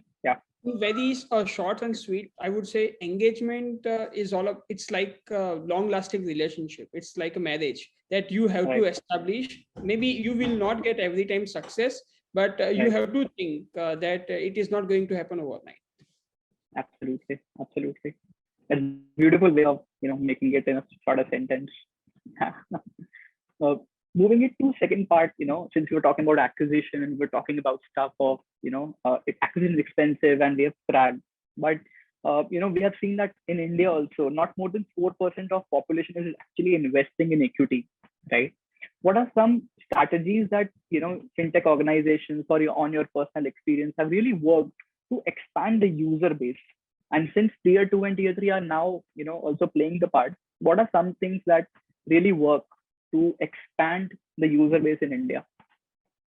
Very short and sweet. I would say engagement is it's like a long-lasting relationship. It's like a marriage that you have to establish. Maybe you will not get every time success, but you have to think that it is not going to happen overnight. Absolutely. Absolutely. A beautiful way of making it in a shorter sentence. Moving it to second part, since we were talking about acquisition and we're talking about stuff of acquisition is expensive and we have cracked, but we have seen that in India also not more than 4% of population is actually investing in equity, right? What are some strategies that fintech organizations or on your personal experience have really worked to expand the user base? And since tier 2 and tier 3 are now also playing the part, what are some things that really work to expand the user base in India?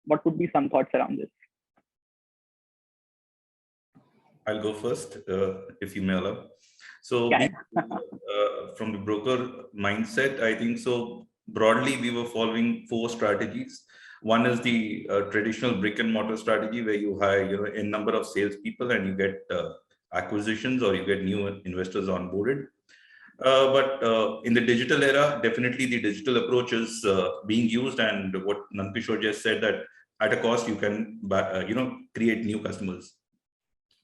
What would be some thoughts around this? I'll go first, if you may allow. So from the broker mindset, I think so broadly we were following 4 strategies. One is the traditional brick and mortar strategy where you hire a number of salespeople and you get acquisitions or you get new investors onboarded. But in the digital era, definitely the digital approach is being used, and what Nankishore just said, that at a cost you can create new customers.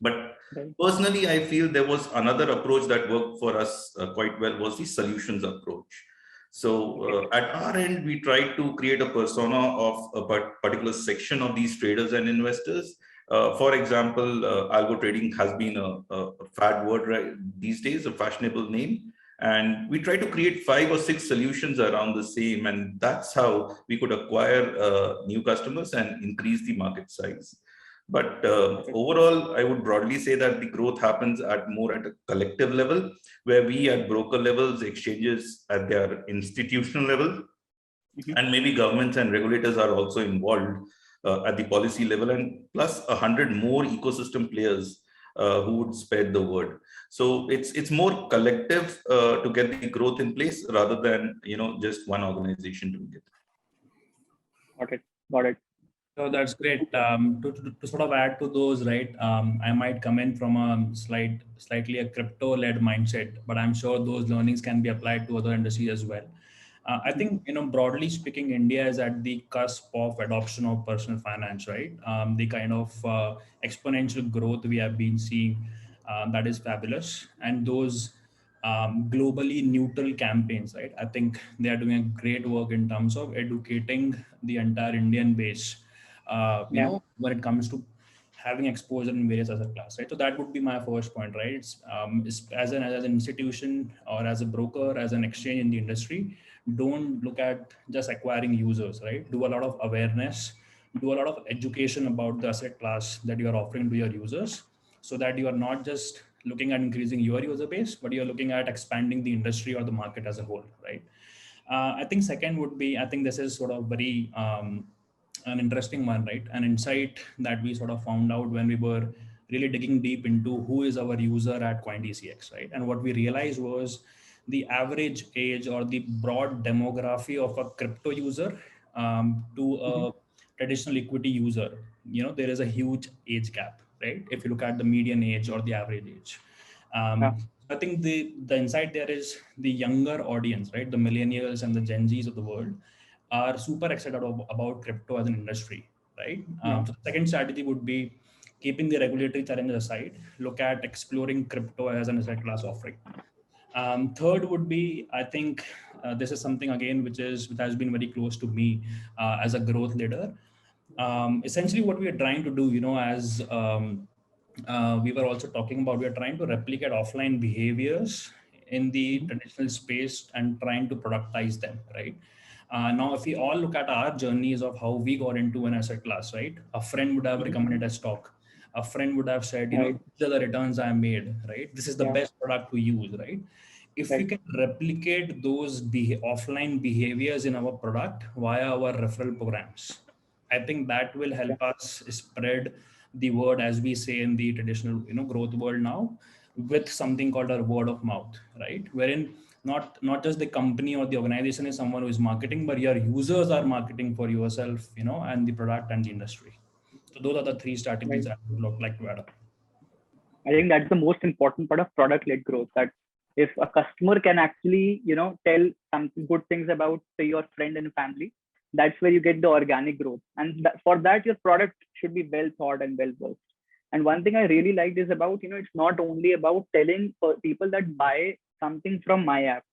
But personally, I feel there was another approach that worked for us quite well, was the solutions approach. So at our end, we tried to create a persona of a particular section of these traders and investors. For example, algo trading has been a fad word these days, a fashionable name. And we try to create 5 or 6 solutions around the same. And that's how we could acquire new customers and increase the market size. But overall, I would broadly say that the growth happens more at a collective level, where we at broker levels, exchanges at their institutional level, and maybe governments and regulators are also involved at the policy level, and plus 100 more ecosystem players who would spread the word. So it's more collective to get the growth in place rather than just one organization doing it. Got it. So that's great. To sort of add to those, right? I might come in from a slightly a crypto-led mindset, but I'm sure those learnings can be applied to other industries as well. I think, broadly speaking, India is at the cusp of adoption of personal finance, right? The kind of exponential growth we have been seeing, that is fabulous. And those globally neutral campaigns, right? I think they are doing a great work in terms of educating the entire Indian base, Yeah. when it comes to having exposure in various asset class, right? So that would be my first point, right? It's as an institution or as a broker, as an exchange in the industry, don't look at just acquiring users, right? Do a lot of awareness, do a lot of education about the asset class that you are offering to your users, so that you are not just looking at increasing your user base, but you're looking at expanding the industry or the market as a whole, right? I think second would be, I think this is sort of very an interesting one, right? An insight that we sort of found out when we were really digging deep into who is our user at CoinDCX, right? And what we realized was the average age or the broad demography of a crypto user to a traditional equity user, there is a huge age gap, right? If you look at the median age or the average age. Yeah. I think the insight there is the younger audience, right? The millennials and the Gen Zs of the world are super excited about crypto as an industry, right? Yeah. So the second strategy would be keeping the regulatory challenges aside, look at exploring crypto as an asset class offering. Third would be, I think this is something again which has been very close to me as a growth leader. Essentially, what we are trying to do, as we were also talking about, we are trying to replicate offline behaviors in the traditional space and trying to productize them, right? Now, if we all look at our journeys of how we got into an asset class, right? A friend would have recommended a stock. A friend would have said, Right. these are the returns I made, right? This is the Yeah. best product to use, right? If we Right. can replicate those offline behaviors in our product via our referral programs, I think that will Yeah. help us spread the word, as we say in the traditional, growth world now, with something called a word of mouth, right? Wherein not just the company or the organization is someone who is marketing, but your users are marketing for yourself, and the product and the industry. So those are the three strategies Right. I would like to add up. I think that's the most important part of product-led growth. That if a customer can actually, tell some good things about, say, your friend and family, that's where you get the organic growth. And for that, your product should be well thought and well versed. And one thing I really liked is about, it's not only about telling people that buy something from my app.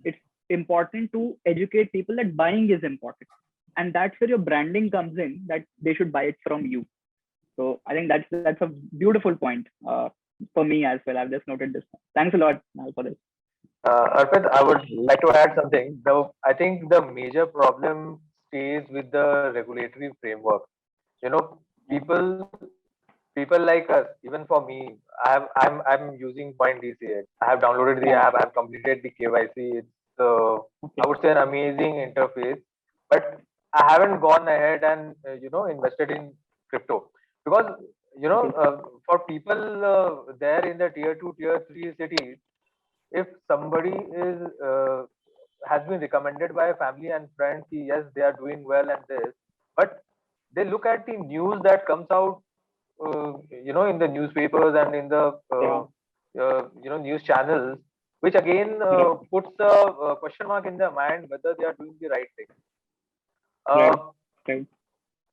It's important to educate people that buying is important. And that's where your branding comes in, that they should buy it from you. So I think that's a beautiful point for me as well. I've just noted this. Thanks a lot, Mal, for this. Arpit, I would like to add something. I think the major problem stays with the regulatory framework. You know, people people like us, even for me, I'm using CoinDCX. I have downloaded the app. I have completed the KYC. It's I would say an amazing interface, but I haven't gone ahead and invested in crypto because for people there in the tier 2, tier 3 cities, if somebody is has been recommended by family and friends, yes, they are doing well and this, but they look at the news that comes out, in the newspapers and in the news channels, which again puts a question mark in their mind whether they are doing the right thing. Right.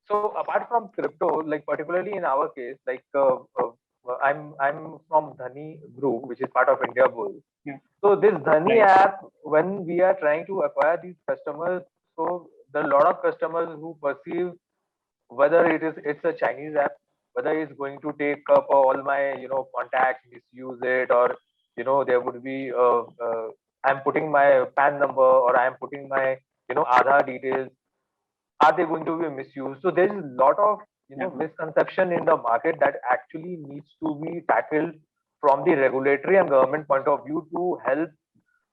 So apart from crypto, like particularly in our case, like I'm from Dhani Group, which is part of India Bull. Yeah. So this Dhani app, when we are trying to acquire these customers, so there are a lot of customers who perceive whether it's a Chinese app, whether it's going to take up all my contacts, misuse it, or there would be I'm putting my PAN number or I'm putting my Aadhaar details. Are they going to be misused? So there is a lot of misconception in the market that actually needs to be tackled from the regulatory and government point of view to help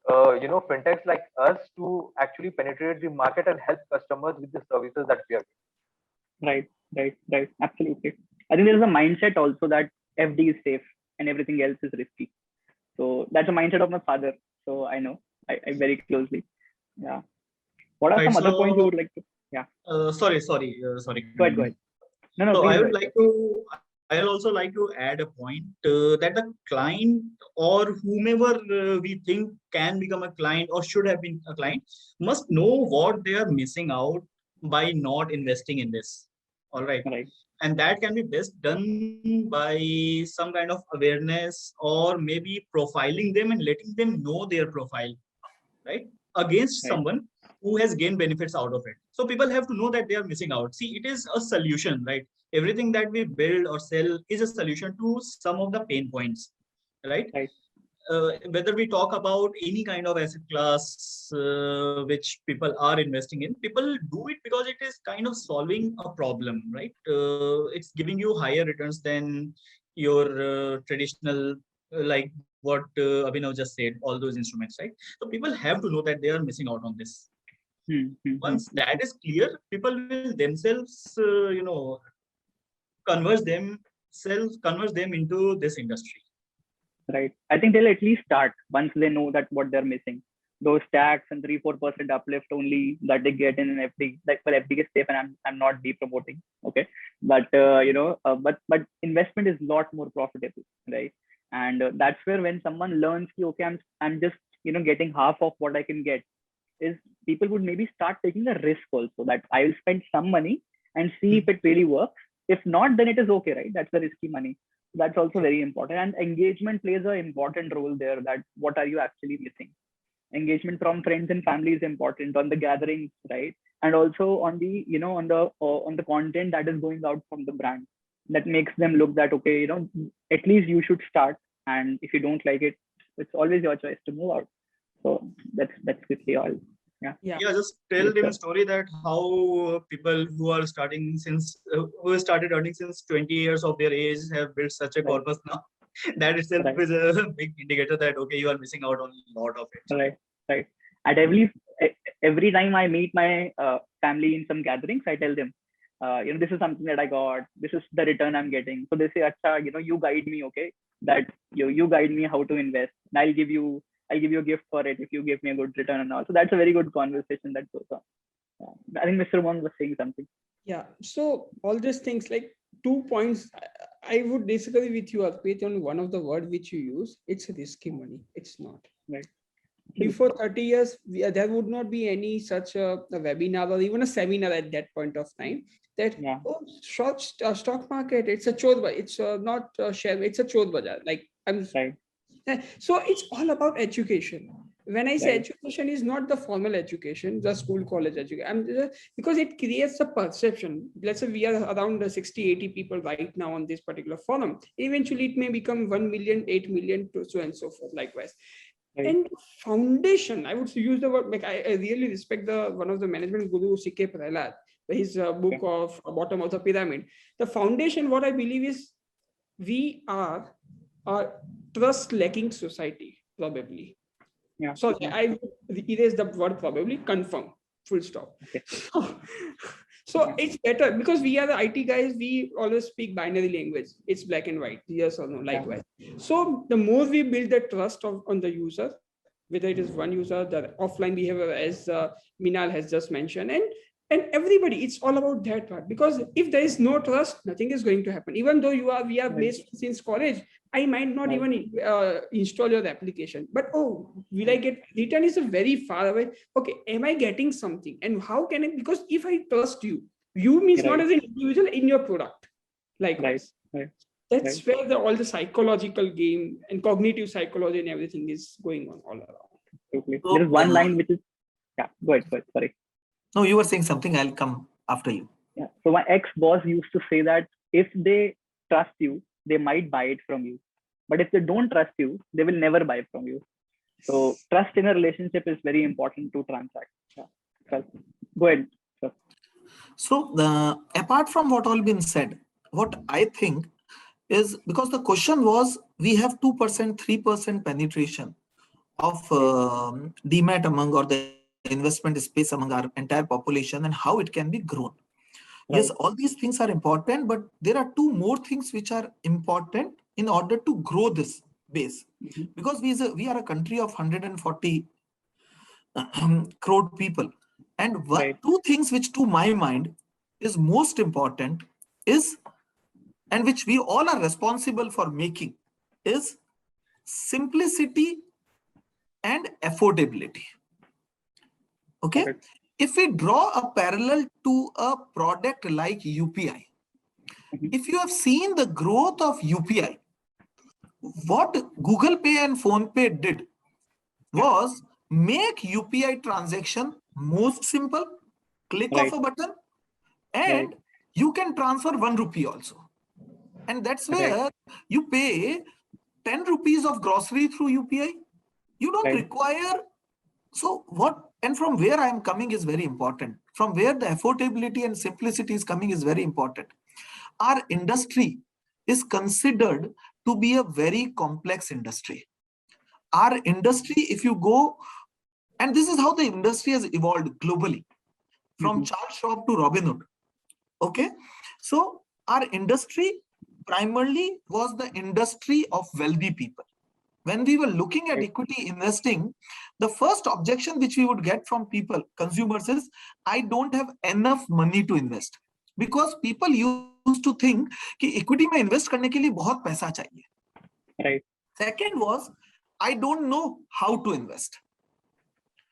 fintechs like us to actually penetrate the market and help customers with the services that we are giving. Right. Absolutely. I think there is a mindset also that FD is safe and everything else is risky. So that's a mindset of my father. So I know I very closely. Yeah. What are some other points you would like to? Yeah. Sorry. Go ahead. No, So please I go would ahead. I'll also like to add a point that the client or whomever we think can become a client or should have been a client must know what they are missing out by not investing in this. All right. Right. And that can be best done by some kind of awareness or maybe profiling them and letting them know their profile, right? Against Right. someone who has gained benefits out of it. So people have to know that they are missing out. See, it is a solution, right? Everything that we build or sell is a solution to some of the pain points, right? Right. Whether we talk about any kind of asset class which people are investing in, people do it because it is kind of solving a problem, right? It's giving you higher returns than your traditional, like what Abhinav just said, all those instruments, right? So people have to know that they are missing out on this. Once that is clear, people will themselves, converse them into this industry. Right. I think they'll at least start once they know that what they're missing. Those tax and 3-4% uplift only that they get in an FD. Like, well, FD is safe, and I'm not de-promoting. Okay, but but investment is a lot more profitable, right? And that's where when someone learns, okay, I'm just getting half of what I can get, is people would maybe start taking a risk also, that I will spend some money and see if it really works. If not, then it is okay, right? That's the risky money. That's also very important, and engagement plays an important role there. That what are you actually missing? Engagement from friends and family is important on the gatherings, right? And also on the on the content that is going out from the brand, that makes them look that, okay, at least you should start, and if you don't like it, it's always your choice to move out. So that's quickly all. Yeah, just tell them a story that how people who are starting since who started earning since 20 years of their age have built such a corpus now. That itself is a big indicator that, okay, you are missing out on a lot of it. Right. At every time I meet my family in some gatherings, I tell them, this is something that I got. This is the return I'm getting. So they say, "Acha, you guide me, okay? That you guide me how to invest. And I'll give you a gift for it if you give me a good return and all." So that's a very good conversation that goes on. I think Mr. Wong was saying something. Yeah. So all these things, like 2 points, I would disagree with you, Arpit, on one of the word which you use. It's risky money. It's not. Right. Before 30 years, there would not be any such a webinar or even a seminar at that point of time that, stock market, it's a chor, it's not a share, it's a chor bazaar. Like So it's all about education. When I say education is not the formal education, the school, college education, because it creates a perception. Let's say we are around 60, 80 people right now on this particular forum. Eventually it may become 1 million, 8 million, so and so forth, likewise. And foundation, I would use the word, like I really respect one of the management guru, C.K. Prahlad, his book of Bottom of the Pyramid. The foundation, what I believe is, we are a trust lacking society, probably. So I erase the word probably, confirm, full stop. So it's better because we are the IT guys, we always speak binary language. It's black and white, yes or no, likewise. So the more we build the trust on the user, whether it is one user, the offline behavior, as Minal has just mentioned, and everybody, it's all about that part. Because if there is no trust, nothing is going to happen. Even though we are based since college, I might not even install your application, but will I get return is a very far away. Okay, am I getting something, and how can it? Because if I trust you means not as an individual, in your product, likewise. That's where all the psychological game and cognitive psychology and everything is going on all around. There is one line which is go ahead. Sorry. No, you were saying something. I'll come after you. Yeah. So my ex-boss used to say that if they trust you, they might buy it from you. But if they don't trust you, they will never buy from you. So trust in a relationship is very important to transact. So, go ahead, sir. So apart from what all been said, what I think is, because the question was, we have 2%, 3% penetration of DMAT among, or the investment space among our entire population, and how it can be grown. Yes, all these things are important, but there are two more things which are important in order to grow this base. Because we are a country of 140 crore people. And Right. two things which to my mind is most important is, and which we all are responsible for making, is simplicity and affordability. Okay. Correct. If we draw a parallel to a product like UPI, if you have seen the growth of UPI, what Google Pay and PhonePe did was make UPI transaction most simple, click Right. of a button, and you can transfer 1 rupee also. And that's where you pay 10 rupees of grocery through UPI. You don't require. So what, and from where I am coming is very important. From where the affordability and simplicity is coming is very important. Our industry is considered to be a very complex industry. Our industry, if you go, and this is how the industry has evolved globally, from Charles Schwab to Robinhood. Okay, so our industry primarily was the industry of wealthy people. When we were looking at equity investing, the first objection which we would get from people, consumers, is I don't have enough money to invest. Because people used to think कि equity में invest करने के लिए बहुत पैसा चाहिए. Right. Second was, I don't know how to invest.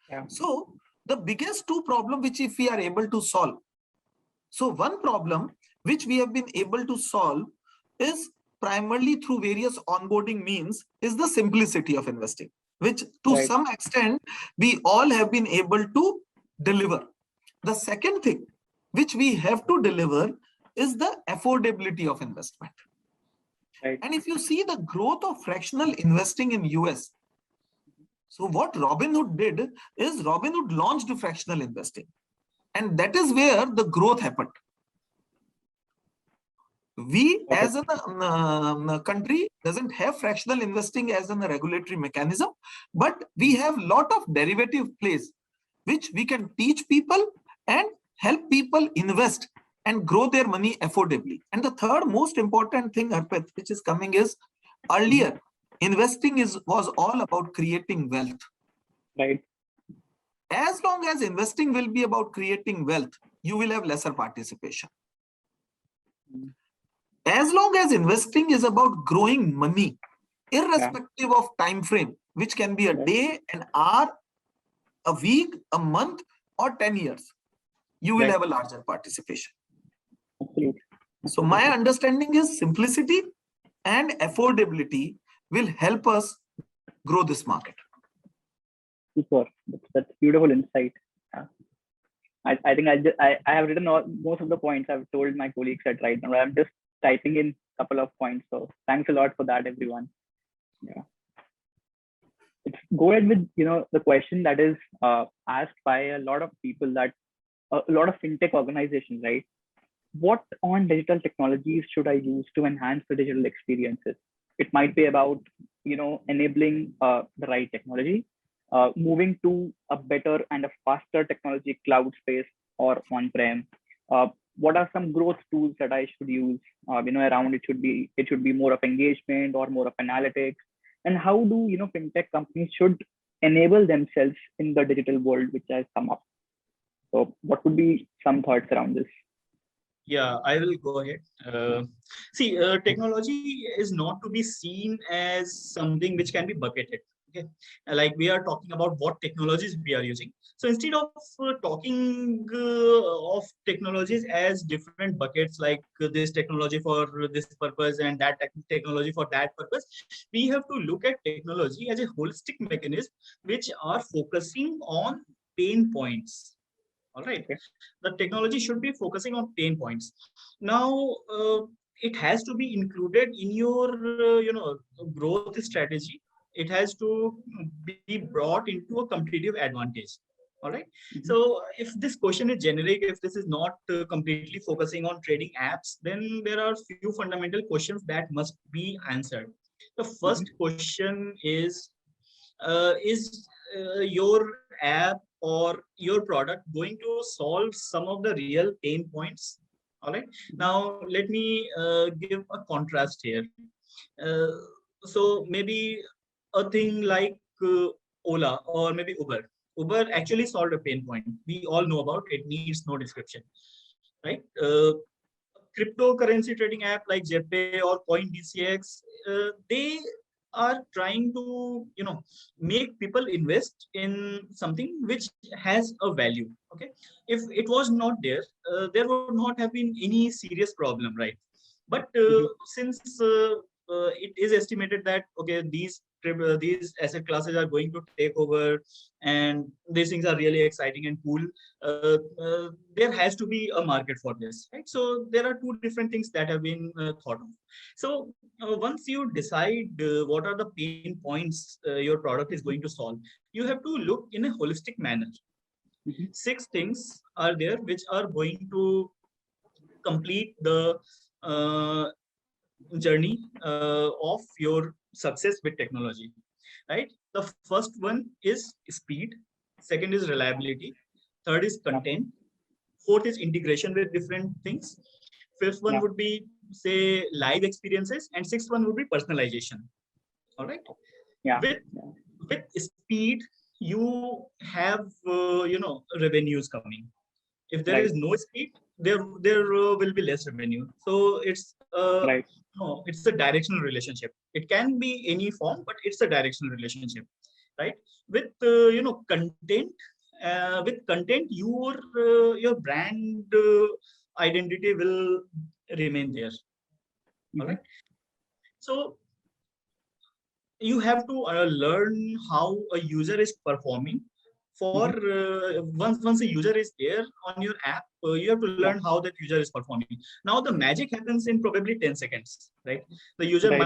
Yeah. So the biggest two problems which if we are able to solve. So one problem which we have been able to solve is primarily through various onboarding means is the simplicity of investing, which to some extent we all have been able to deliver. The second thing which we have to deliver is the affordability of investment. And if you see the growth of fractional investing in US, so what Robinhood did is Robinhood launched fractional investing, and that is where the growth happened. We as a country doesn't have fractional investing as a regulatory mechanism, but we have a lot of derivative plays which we can teach people and help people invest and grow their money affordably. And the third most important thing, Arpit, which is coming is earlier investing was all about creating wealth. Right. As long as investing will be about creating wealth, you will have lesser participation. As long as investing is about growing money, irrespective of time frame, which can be a day, an hour, a week, a month, or 10 years, you will have a larger participation. Absolutely. So my understanding is simplicity and affordability will help us grow this market. Super. That's beautiful insight. Yeah. I think I have written most of the points I've told my colleagues at right now. I'm just typing in a couple of points. So thanks a lot for that, everyone. Yeah. Let's go ahead with the question that is asked by a lot of people, that a lot of fintech organizations, right? What on digital technologies should I use to enhance the digital experiences? It might be about enabling the right technology, moving to a better and a faster technology cloud space or on-prem. What are some growth tools that I should use? Around it should be more of engagement or more of analytics. And how do fintech companies should enable themselves in the digital world which has come up? So what would be some thoughts around this? Yeah, I will go ahead. See, technology is not to be seen as something which can be bucketed. Okay, like we are talking about what technologies we are using. So instead of talking of technologies as different buckets, like this technology for this purpose and that technology for that purpose, we have to look at technology as a holistic mechanism which are focusing on pain points. All right, the technology should be focusing on pain points. Now, it has to be included in your growth strategy. It has to be brought into a competitive advantage. All right. So if this question is generic, if this is not completely focusing on trading apps, then there are few fundamental questions that must be answered. The first question is your app or your product going to solve some of the real pain points? All right. Now, let me give a contrast here. So maybe a thing like Ola or maybe Uber. Uber actually solved a pain point. We all know about it. Needs no description, right? Cryptocurrency trading app like JPay or CoinDCX, they are trying to make people invest in something which has a value. Okay, if it was not there, there would not have been any serious problem, right? But since it is estimated that okay, these asset classes are going to take over, and these things are really exciting and cool, there has to be a market for this, right? So there are two different things that have been thought of. So once you decide what are the pain points your product is going to solve, you have to look in a holistic manner. 6 things are there which are going to complete the journey of your success with technology, right? The first one is speed, second is reliability, third is content, fourth is integration with different things, fifth one would be say live experiences, and sixth one would be personalization. All right. With speed you have revenues coming. If there is no speed, there will be less revenue. So it's no, it's a directional relationship. It can be any form, but it's a directional relationship, right? With content, your brand identity will remain there. All right. So you have to learn how a user is performing. For once a user is there on your app, you have to learn how that user is performing. Now the magic happens in probably 10 seconds, right? The user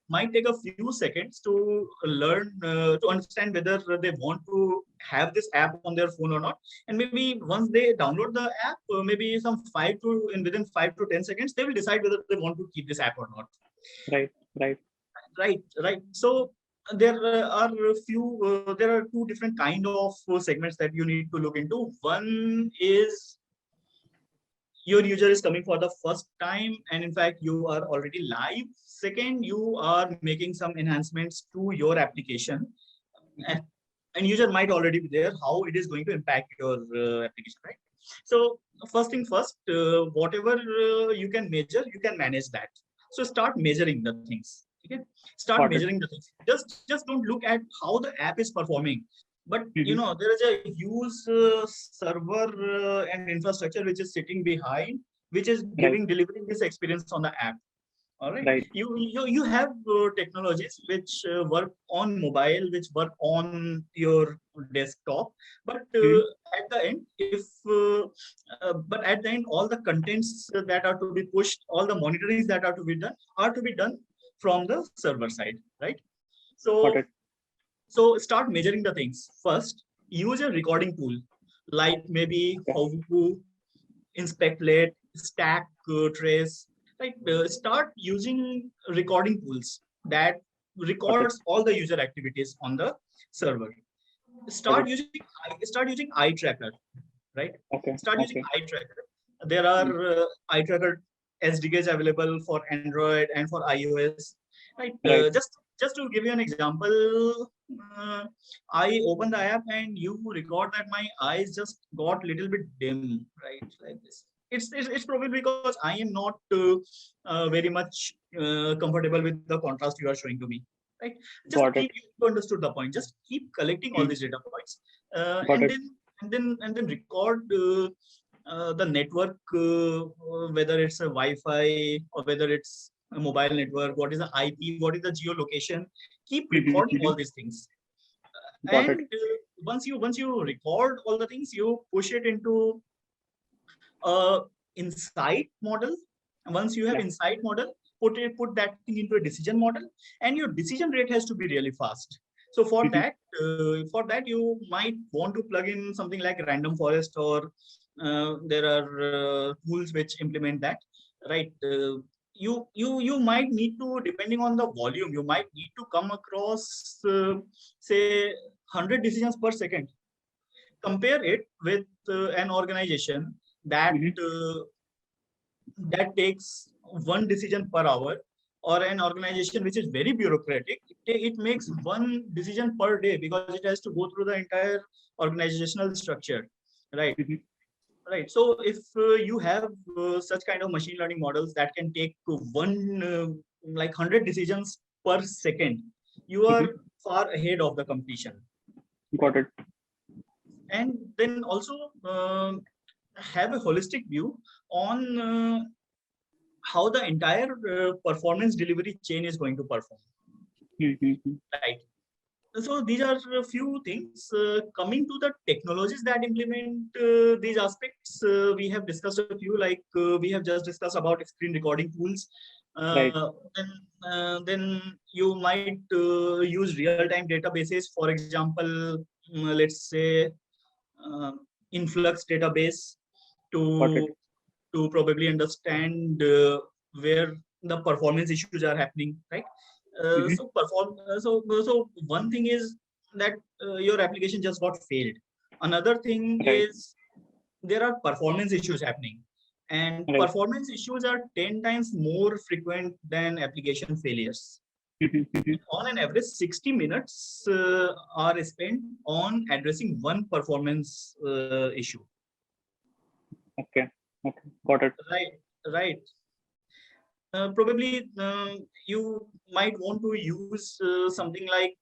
might take a few seconds to learn to understand whether they want to have this app on their phone or not. And maybe once they download the app, maybe within 5 to 10 seconds, they will decide whether they want to keep this app or not. Right. So there are two different kind of segments that you need to look into. One is your user is coming for the first time, and in fact you are already live. Second, you are making some enhancements to your application, and user might already be there. How it is going to impact your application, right? So first thing first, whatever you can measure, you can manage that. So start measuring the things. Okay, start measuring the things. Just don't look at how the app is performing, but there is a huge server and infrastructure which is sitting behind, which is delivering this experience on the app. All right. You have technologies which work on mobile, which work on your desktop, but at the end, all the contents that are to be pushed, all the monitorings that are to be done from the server side, right? So start measuring the things. First, use a recording tool, like maybe how to inspect late, stack trace, right? Start using recording tools that records all the user activities on the server. Start using eye tracker, right? Start using eye tracker. There are eye tracker SDKs available for Android and for iOS, right? Just to give you an example, I open the app and you record that my eyes just got little bit dim, right? Like this. It's probably because I am not very much comfortable with the contrast you are showing to me, right? You understood the point. Just keep collecting all these data points, and then record the network, whether it's a Wi-Fi or whether it's a mobile network, what is the IP, what is the geolocation. Keep recording all these things. And once you record all the things, you push it into insight model. Once you have insight model, put that thing into a decision model, and your decision rate has to be really fast. So for that you might want to plug in something like random forest, or there are tools which implement that, right? You might need to, depending on the volume, you might need to come across say 100 decisions per second. Compare it with an organization that that takes one decision per hour. or an organization which is very bureaucratic, it makes one decision per day because it has to go through the entire organizational structure, right? Right. So if you have such kind of machine learning models that can take like 100 decisions per second, you are far ahead of the competition. Got it. And then also have a holistic view on how the entire performance delivery chain is going to perform. Right. So these are a few things. Coming to the technologies that implement these aspects, we have discussed a few, like we have just discussed about screen recording tools. Right. Then you might use real-time databases. For example, let's say influx database to probably understand where the performance issues are happening, right? So one thing is that your application just got failed. Another thing is there are performance issues happening, and performance issues are 10 times more frequent than application failures. On an average, 60 minutes are spent on addressing one performance issue. Okay, got it. Right. Probably you might want to use something like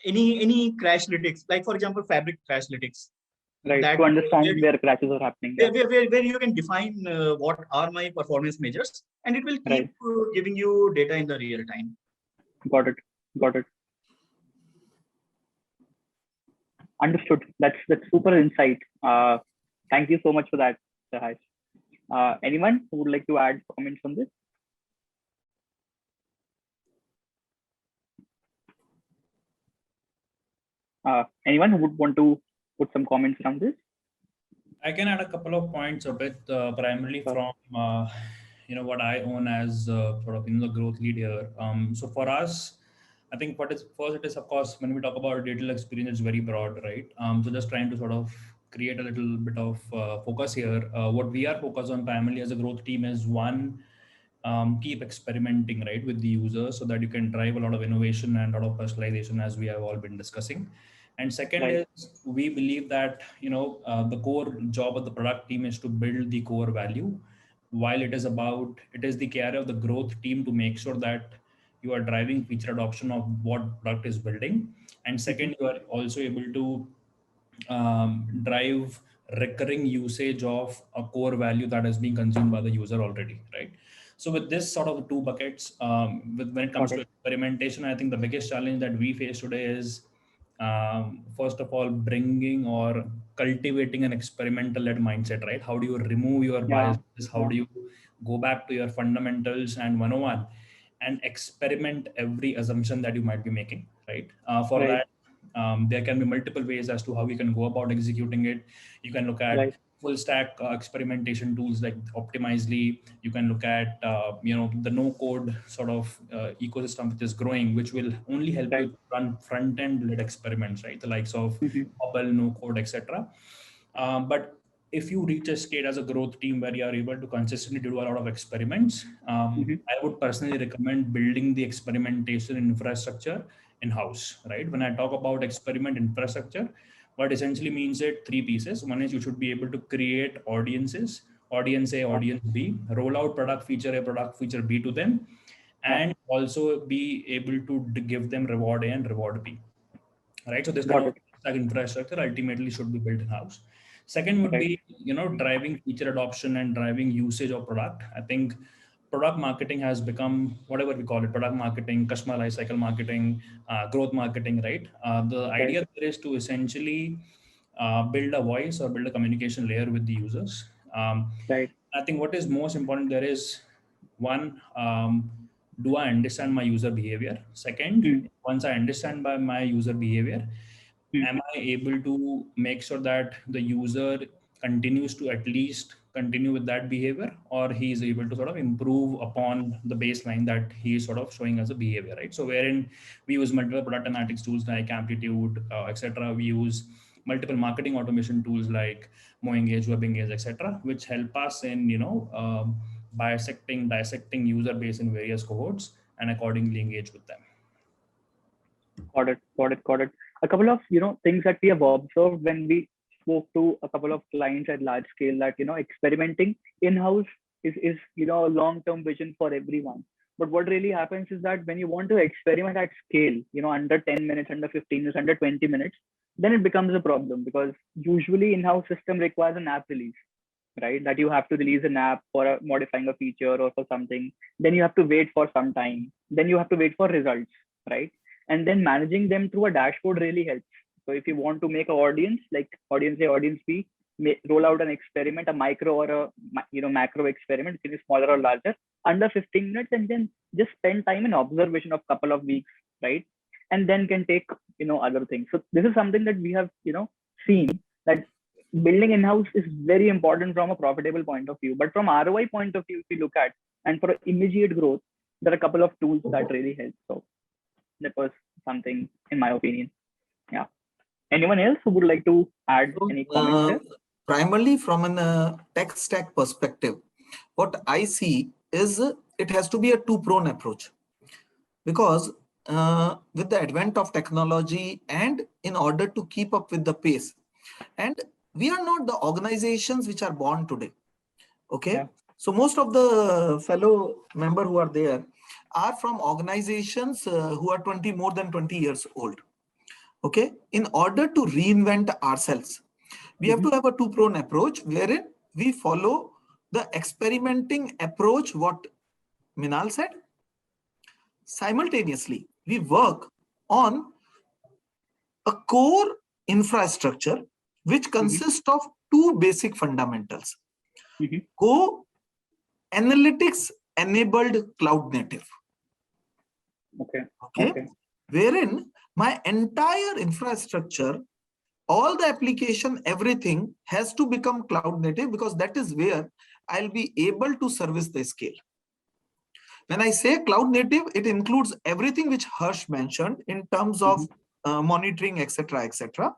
any crashlytics, like for example, Fabric crashlytics. Right, to understand where crashes are happening. Where you can define what are my performance measures, and it will keep giving you data in the real time. Got it. Understood. That's super insight. Thank you so much for that, Sahash. Anyone who would like to add comments on this? Anyone who would want to put some comments around this? I can add a couple of points a bit, primarily from what I own as sort of the growth lead here. So for us, I think first it is, of course, when we talk about digital experience, it's very broad, right? So just trying to sort of create a little bit of focus here. What we are focused on primarily as a growth team is one, keep experimenting, right, with the user so that you can drive a lot of innovation and a lot of personalization, as we have all been discussing. And second is, we believe that the core job of the product team is to build the core value, while it is the care of the growth team to make sure that you are driving feature adoption of what product is building. And second, you are also able to drive recurring usage of a core value that is being consumed by the user already, right? So with this sort of two buckets, when it comes to experimentation, I think the biggest challenge that we face today is, first of all, bringing or cultivating an experimental-led mindset, right? How do you remove your biases? How do you go back to your fundamentals and 101 and experiment every assumption that you might be making, right? For that, there can be multiple ways as to how you can go about executing it. You can look at full stack experimentation tools like Optimizely. You can look at the no code sort of ecosystem which is growing, which will only help you run front end led experiments, right? The likes of Bubble, no code, etc. But if you reach a state as a growth team where you are able to consistently do a lot of experiments, I would personally recommend building the experimentation infrastructure in-house, right? When I talk about experiment infrastructure, what essentially means it three pieces. One is you should be able to create audiences, audience A, audience B, roll out product feature A, product feature B to them, and also be able to give them reward A and reward B, right? So this kind of infrastructure ultimately should be built in-house. Second would be, driving feature adoption and driving usage of product. I think product marketing has become whatever we call it, product marketing, customer lifecycle marketing, growth marketing, right? The idea there is to essentially build a voice or build a communication layer with the users. I think what is most important there is, one, do I understand my user behavior? Second, once I understand my user behavior, am I able to make sure that the user continues to at least continue with that behavior, or he is able to sort of improve upon the baseline that he is sort of showing as a behavior, right? So wherein we use multiple product analytics tools like Amplitude, etc. We use multiple marketing automation tools like MoEngage, WebEngage, etc., which help us in dissecting user base in various cohorts and accordingly engage with them. Got it. A couple of things that we have observed when we spoke to a couple of clients at large scale, that experimenting in-house is a long-term vision for everyone. But what really happens is that when you want to experiment at scale, under 10 minutes, under 15 minutes, under 20 minutes, then it becomes a problem, because usually in-house system requires an app release, right? That you have to release an app for modifying a feature or for something. Then you have to wait for some time. Then you have to wait for results, right? And then managing them through a dashboard really helps. So if you want to make an audience, like audience A, audience B, roll out an experiment, a micro or a macro experiment, it is smaller or larger, under 15 minutes, and then just spend time in observation of couple of weeks, right? And then can take other things. So this is something that we have seen, that building in-house is very important from a profitable point of view. But from ROI point of view, if you look at, and for immediate growth, there are a couple of tools that really help. So that was something in my opinion. Yeah. Anyone else who would like to add any comments there? Primarily from a tech stack perspective, what I see is it has to be a two-pronged approach, because with the advent of technology and in order to keep up with the pace, and we are not the organizations which are born today. Okay. Yeah. So most of the fellow members who are there are from organizations who are more than 20 years old. Okay. In order to reinvent ourselves, we have to have a two-pronged approach wherein we follow the experimenting approach, what Minal said. Simultaneously, we work on a core infrastructure which consists of two basic fundamentals. Go analytics enabled cloud native. Okay. Wherein my entire infrastructure, all the application, everything has to become cloud native, because that is where I'll be able to service the scale. When I say cloud native, it includes everything which Harsh mentioned in terms of monitoring, etc., etc.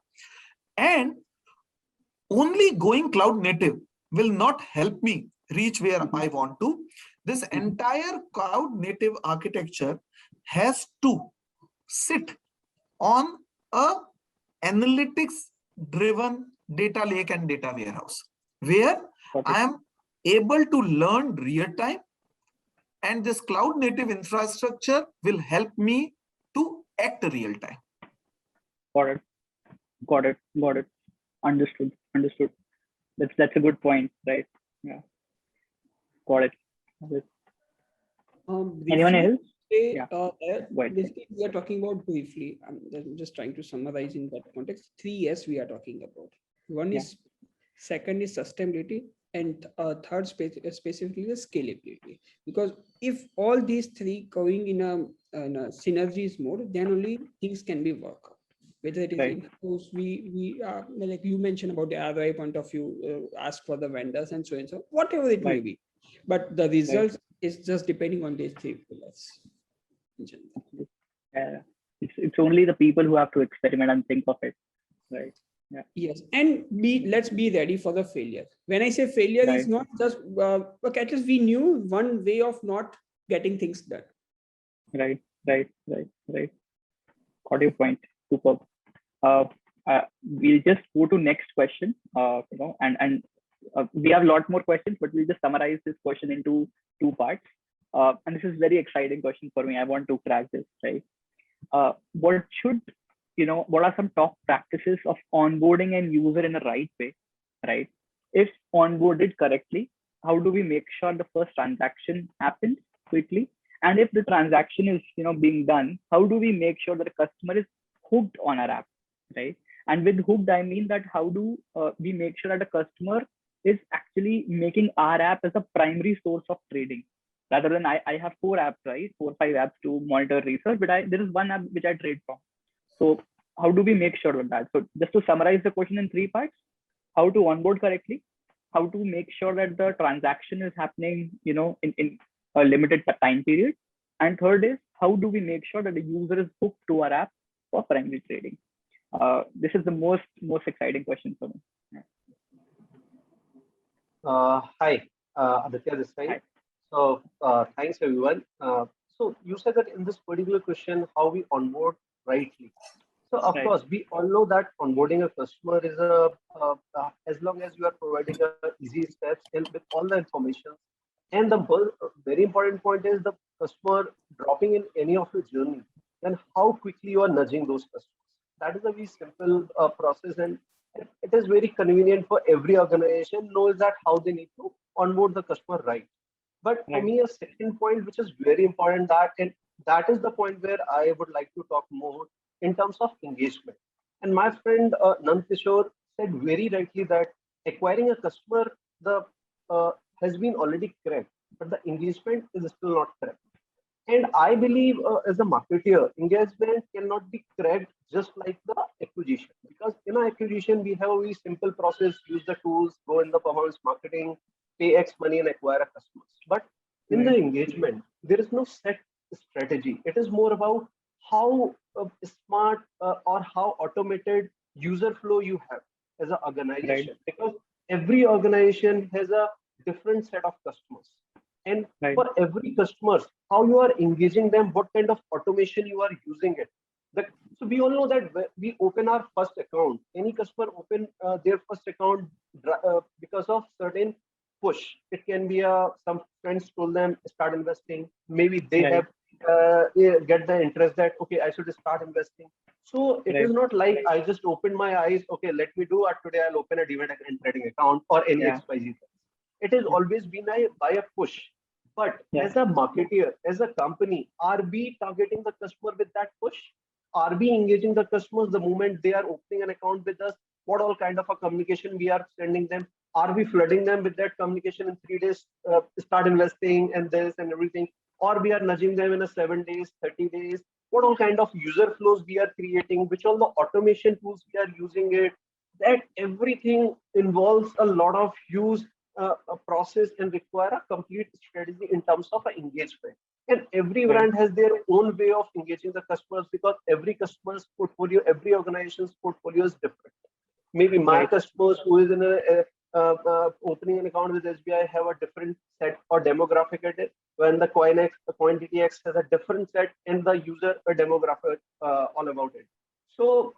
And only going cloud native will not help me reach where I want to. This entire cloud native architecture has to sit on a analytics driven data lake and data warehouse, where I am able to learn real time, and this cloud native infrastructure will help me to act real time. Got it. Understood. That's a good point, right? Yeah. Got it. Anyone else? Basically, we are talking about briefly. I'm just trying to summarize in that context. 3 S we are talking about. One is, second is sustainability, and third specifically the scalability. Because if all these three going in a synergies mode, then only things can be worked out. Whether it is in-house, we like you mentioned about the ROI point of view, ask for the vendors and so and so, whatever it may be. But the results is just depending on these three pillars. It's only the people who have to experiment and think of it, right? Yeah. Yes, and let's be ready for the failure. When I say failure, is not just okay, at least we knew one way of not getting things done. Right. Got your point. Superb. We'll just go to next question. And we have a lot more questions, but we'll just summarize this question into 2 parts. And this is very exciting question for me. I want to crack this, right? What are some top practices of onboarding and user in the right way, right? If onboarded correctly, how do we make sure the first transaction happens quickly? And if the transaction is, being done, how do we make sure that the customer is hooked on our app, right? And with hooked, I mean that how do we make sure that the customer is actually making our app as a primary source of trading, rather than I have 4 apps, right? 4 or 5 apps to monitor research, but there is one app which I trade from. So how do we make sure of that? So just to summarize the question in 3 parts: how to onboard correctly, how to make sure that the transaction is happening, in a limited time period, and third is how do we make sure that the user is hooked to our app for primary trading. This is the most exciting question for me. Hi, Aditya this side. Hi. So thanks everyone. So you said that in this particular question, how we onboard rightly. So of Right. course, we all know that onboarding a customer is as long as you are providing easy steps and with all the information. And the very important point is the customer dropping in any of your journey, then how quickly you are nudging those customers. That is a very simple process, and it is very convenient for every organization knows that how they need to onboard the customer right. But for Right. me, a second point which is very important, that is the point where I would like to talk more in terms of engagement. And my friend Nand Kishore said very rightly that acquiring a customer the has been already correct, but the engagement is still not correct. And I believe as a marketer, engagement cannot be cracked just like the acquisition. Because in acquisition, we have a very simple process, use the tools, go in the performance marketing, pay X money and acquire a customer. But in the Right. engagement, there is no set strategy. It is more about how smart or how automated user flow you have as an organization. Because every organization has a different set of customers. And Right. for every customer, how you are engaging them, what kind of automation you are using it. So we all know that we open our first account. Any customer open their first account because of certain push. It can be some friends told them start investing. Maybe they Right. have get the interest that okay, I should start investing. So it is Right. not like I just opened my eyes. Okay, let me do it today. I'll open a demat and trading account or any Yeah. XYZ. It has always been by a push. But Yeah. as a marketer, as a company, are we targeting the customer with that push? Are we engaging the customers the moment they are opening an account with us? What all kind of a communication we are sending them? Are we flooding them with that communication in 3 days, start investing and this and everything? Or we are nudging them in a 7 days, 30 days? What all kind of user flows we are creating? Which all the automation tools we are using it? That everything involves a lot of use a process and require a complete strategy in terms of engagement. And every Right. brand has their own way of engaging the customers because every customer's portfolio, every organization's portfolio is different. Maybe my Right. customers who is in opening an account with SBI have a different set or demographic at it, when the CoinDTX has a different set and the user a demographic all about it. So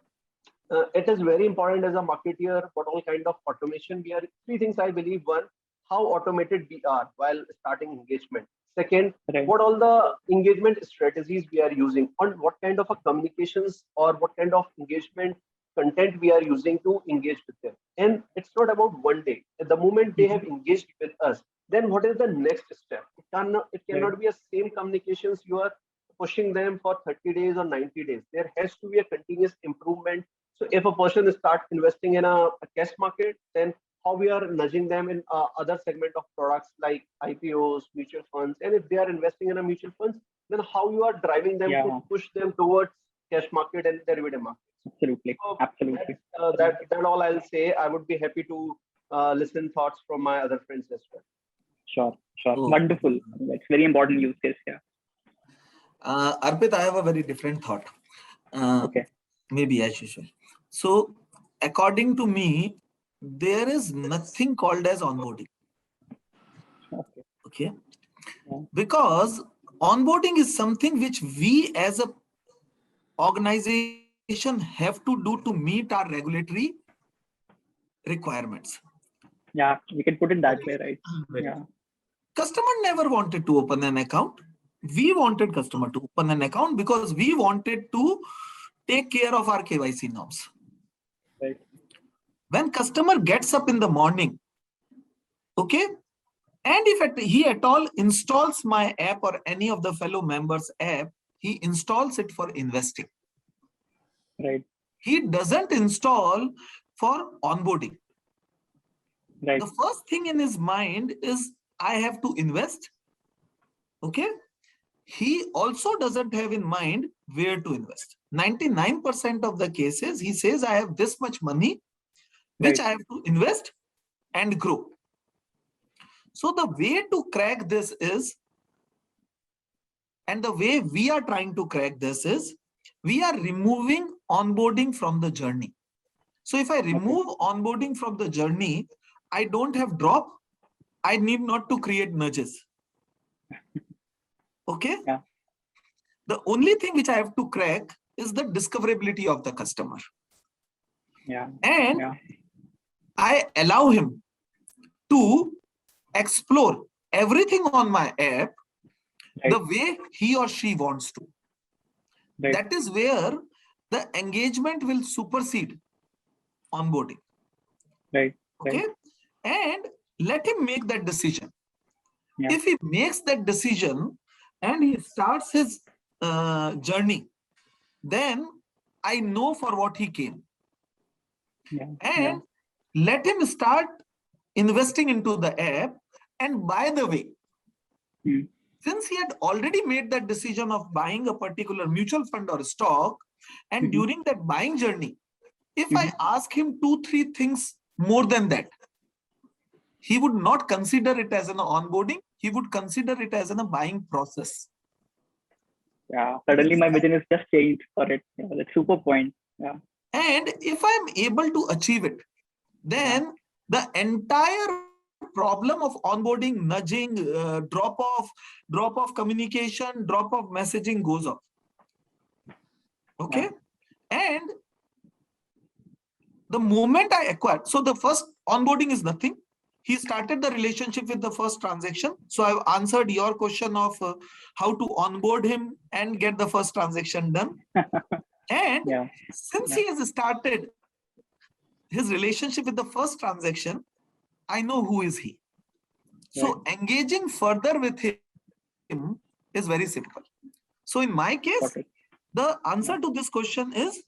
it is very important as a marketeer what all kind of automation we are. Three things I believe. One, how automated we are while starting engagement. Second, Right. what all the engagement strategies we are using, on what kind of a communications or what kind of engagement content we are using to engage with them. And it's not about one day. At the moment they have engaged with us, then what is the next step? It cannot be a same communications you are pushing them for 30 days or 90 days. There has to be a continuous improvement. So if a person starts investing in a cash market, then how we are nudging them in other segment of products like IPOs, mutual funds. And if they are investing in a mutual funds, then how you are driving them Yeah. to push them towards cash market and derivative market. Absolutely. So Absolutely. that all I'll say. I would be happy to listen thoughts from my other friends as well. Sure. Sure. Oh. Wonderful. That's very important use case. Yeah. Arpit, I have a very different thought. Okay. Maybe as usual. So according to me, there is nothing called as onboarding. Okay. Okay. Yeah. Because onboarding is something which we as a organization have to do to meet our regulatory requirements. Yeah. We can put it that way, right? Yeah. Customer never wanted to open an account. We wanted customer to open an account because we wanted to take care of our KYC norms. Right. When customer gets up in the morning, okay, and if he at all installs my app or any of the fellow members' app, he installs it for investing. Right. He doesn't install for onboarding. Right. The first thing in his mind is, I have to invest. Okay. He also doesn't have in mind where to invest. 99% of the cases, he says, I have this much money, which Right. I have to invest and grow. So the way to crack this is, and the way we are trying to crack this is, we are removing onboarding from the journey. So if I remove onboarding from the journey, I don't have drop. I need not to create nudges. Okay. Yeah. The only thing which I have to crack is the discoverability of the customer. Yeah. And Yeah. I allow him to explore everything on my app the way he or she wants to. Right. That is where the engagement will supersede onboarding. Right. Okay. And let him make that decision. Yeah. If he makes that decision and he starts his journey, then I know for what he came. Yeah. And let him start investing into the app. And by the way, since he had already made that decision of buying a particular mutual fund or stock, and during that buying journey, if I ask him 2-3 things more than that, he would not consider it as an onboarding. He would consider it as a buying process. Yeah. Suddenly my vision is just changed for it. Yeah, that's super point. Yeah. And if I'm able to achieve it, then the entire problem of onboarding, nudging, drop off communication, drop off messaging goes off. Okay. And the moment I acquire, so the first onboarding is nothing. He started the relationship with the first transaction. So I've answered your question of how to onboard him and get the first transaction done. And since he has started his relationship with the first transaction, I know who is he. So engaging further with him is very simple. So in my case, the answer to this question is,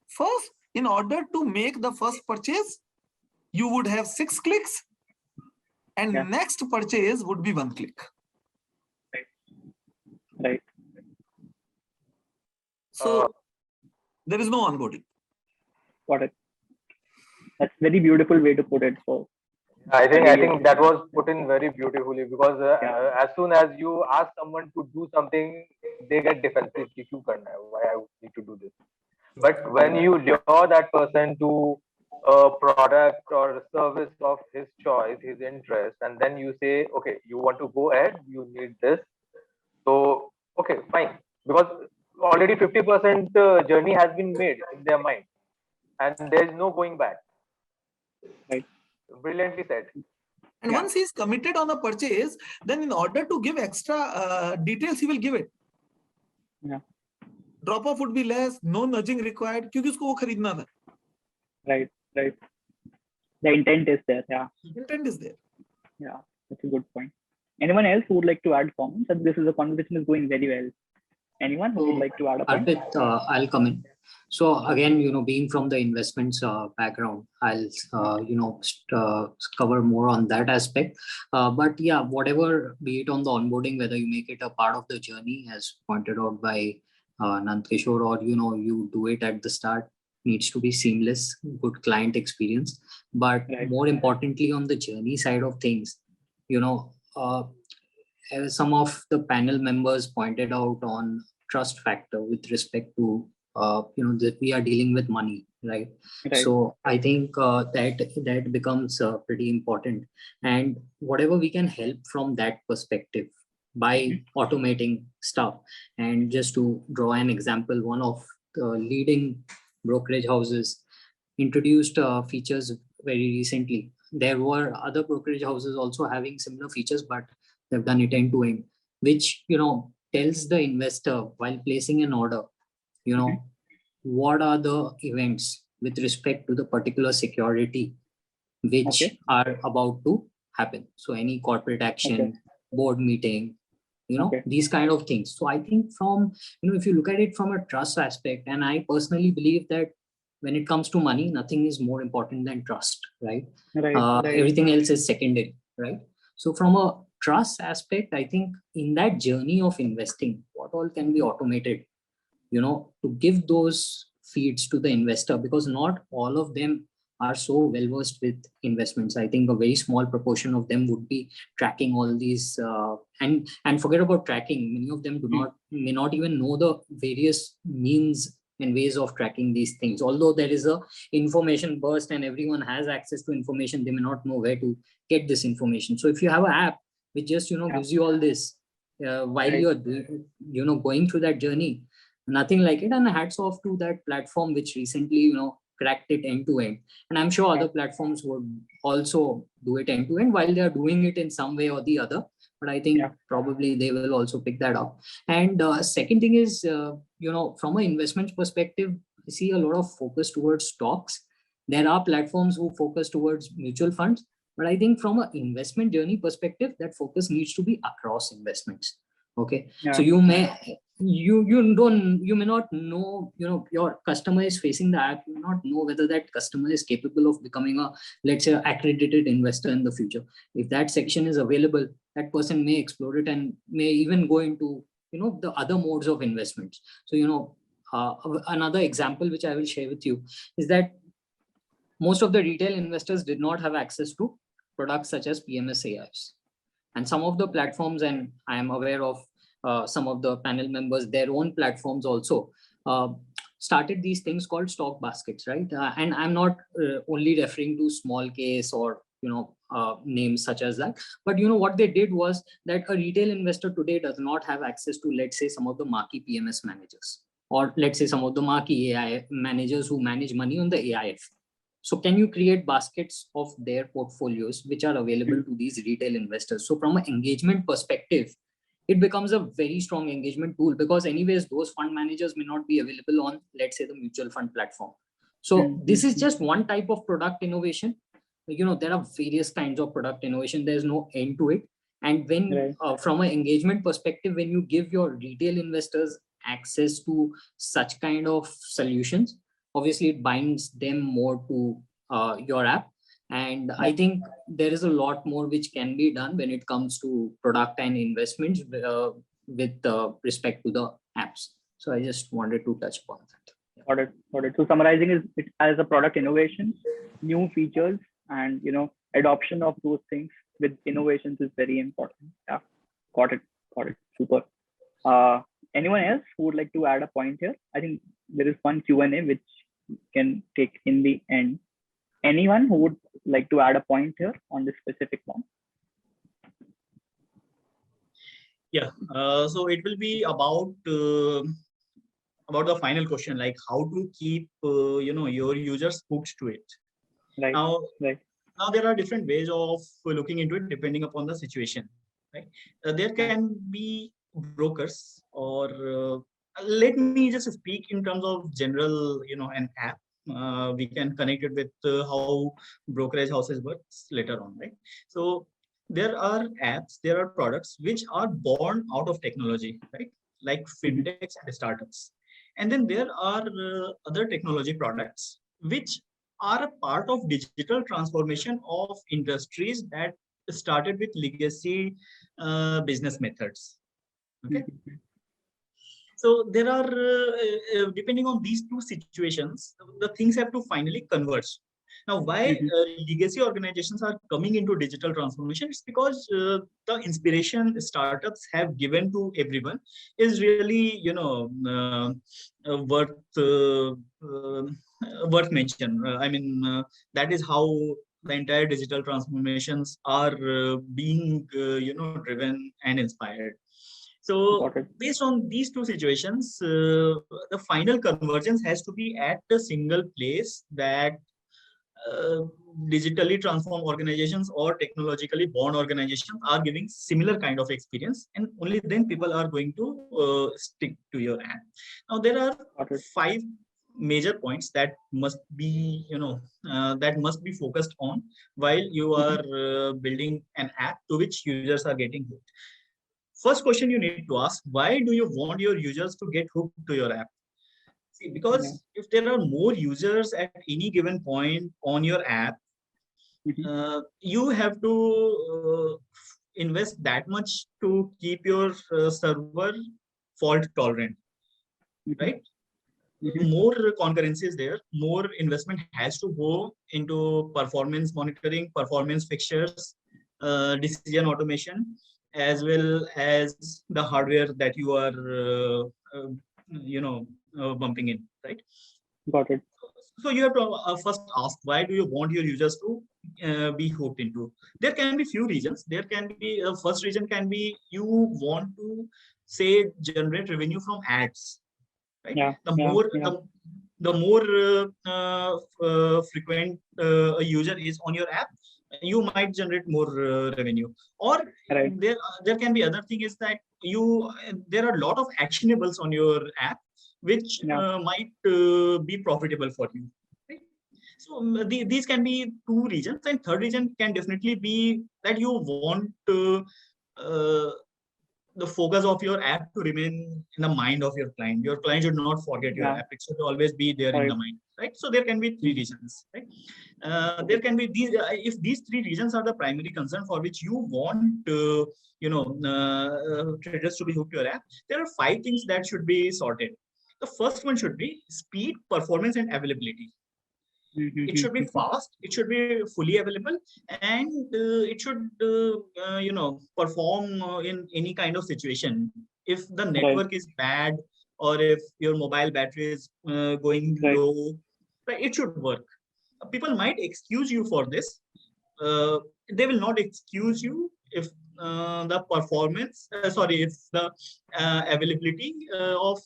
first, in order to make the first purchase, you would have 6 clicks, and next purchase would be 1 click. Right. So there is no onboarding. Got it. That's very beautiful way to put it. So I think that was put in very beautifully, because as soon as you ask someone to do something, they get defensive. Why I need to do this? But when you lure that person to a product or a service of his choice, his interest, and then you say, okay, you want to go ahead, you need this. So, okay, fine. Because already 50% journey has been made in their mind, and there is no going back. Right. Brilliantly said. And once he's committed on a purchase, then in order to give extra details, he will give it. Yeah. Drop off would be less, no nudging required, क्योंकि उसको वो खरीदना था. Right. Right. The intent is there. Yeah. Intent is there. Yeah. That's a good point. Anyone else who would like to add comments? And this is a conversation is going very well. Anyone who would like to add a point? Arpit, I'll come in. So again, being from the investments background, I'll, cover more on that aspect. But yeah, whatever, be it on the onboarding, whether you make it a part of the journey, as pointed out by Nandkishore, or, you do it at the start, needs to be seamless, good client experience. But more importantly, on the journey side of things, as some of the panel members pointed out on trust factor with respect to that we are dealing with money, right? So I think that becomes pretty important, and whatever we can help from that perspective by automating stuff. And just to draw an example, one of the leading brokerage houses introduced features very recently. There were other brokerage houses also having similar features, but they've done it end to end, which tells the investor while placing an order, what are the events with respect to the particular security which are about to happen. So any corporate action, board meeting, these kind of things. So I think from, if you look at it from a trust aspect, and I personally believe that when it comes to money, nothing is more important than trust, right? Everything else is secondary, right? So from a trust aspect, I think in that journey of investing, what all can be automated, to give those feeds to the investor, because not all of them are so well versed with investments. I think a very small proportion of them would be tracking all these, and forget about tracking. Many of them may not even know the various means and ways of tracking these things. Although there is a information burst and everyone has access to information, they may not know where to get this information. So if you have an app which just gives you all this while you're going through that journey, nothing like it. And hats off to that platform which recently cracked it end to end. And I'm sure other platforms would also do it end to end while they are doing it in some way or the other. But I think probably they will also pick that up. And second thing is, from an investment perspective, I see a lot of focus towards stocks. There are platforms who focus towards mutual funds, but I think from an investment journey perspective, that focus needs to be across investments. Okay, so you may not know, your customer is facing the app, you may not know whether that customer is capable of becoming a, let's say, accredited investor in the future. If that section is available, that person may explore it and may even go into the other modes of investments. So another example which I will share with you is that most of the retail investors did not have access to products such as PMS AIFs. And some of the platforms, and I am aware of some of the panel members, their own platforms also started these things called stock baskets, right? And I'm not only referring to small case or names such as that, but what they did was that a retail investor today does not have access to, let's say, some of the marquee PMS managers, or let's say some of the marquee AI managers who manage money on the AIF. So can you create baskets of their portfolios which are available to these retail investors? So from an engagement perspective, it becomes a very strong engagement tool, because anyways, those fund managers may not be available on, let's say, the mutual fund platform. So this is just one type of product innovation. There are various kinds of product innovation. There's no end to it. And when from an engagement perspective, when you give your retail investors access to such kind of solutions, obviously it binds them more to your app. And I think there is a lot more which can be done when it comes to product and investments with respect to the apps. So I just wanted to touch upon that. Got it. So summarizing is, it as a product innovation, new features, and adoption of those things with innovations is very important. Yeah, got it. Super. Anyone else who would like to add a point here? I think there is one Q&A which can take in the end. Anyone who would like to add a point here on this specific one? Yeah. So it will be about the final question, like how to keep your users hooked to it. Right. Now there are different ways of looking into it depending upon the situation. Right. There can be brokers, or let me just speak in terms of general, an app. We can connect it with how brokerage houses work later on, right? So there are apps, there are products which are born out of technology, right? Like fintechs and startups. And then there are other technology products which are a part of digital transformation of industries that started with legacy business methods. Okay. So there are, depending on these two situations, the things have to finally converge. Now, why legacy organizations are coming into digital transformation? It's because the inspiration startups have given to everyone is really, worth mention. That is how the entire digital transformations are being, driven and inspired. So based on these two situations, the final convergence has to be at a single place that digitally transformed organizations or technologically born organizations are giving similar kind of experience, and only then people are going to stick to your app. Now there are 5 major points that must be, that must be focused on while you are building an app to which users are getting hooked. First question you need to ask, why do you want your users to get hooked to your app? See, because if there are more users at any given point on your app, you have to invest that much to keep your server fault tolerant, right? More concurrency is there, more investment has to go into performance monitoring, performance fixtures, decision automation, as well as the hardware that you are bumping in, right? Got it. So you have to first ask, why do you want your users to be hooked into? There can be few reasons. There can be first reason can be you want to say generate revenue from ads, right? Yeah. The more frequent a user is on your app, you might generate more revenue. Or Right. there can be other thing is that there are a lot of actionables on your app which might be profitable for you. Right? So these can be two reasons, and third reason can definitely be that you want the focus of your app to remain in the mind of your client. Your client should not forget your app. It should always be there in the mind, right? So there can be three reasons, right? There can be these, if these three reasons are the primary concern for which you want traders to be hooked to your app, there are 5 things that should be sorted. The first one should be speed, performance, and availability. It should be fast, it should be fully available, and it should perform in any kind of situation. If the network is bad, or if your mobile battery is going low, right, it should work. People might excuse you for this. They will not excuse you if the performance, if the availability of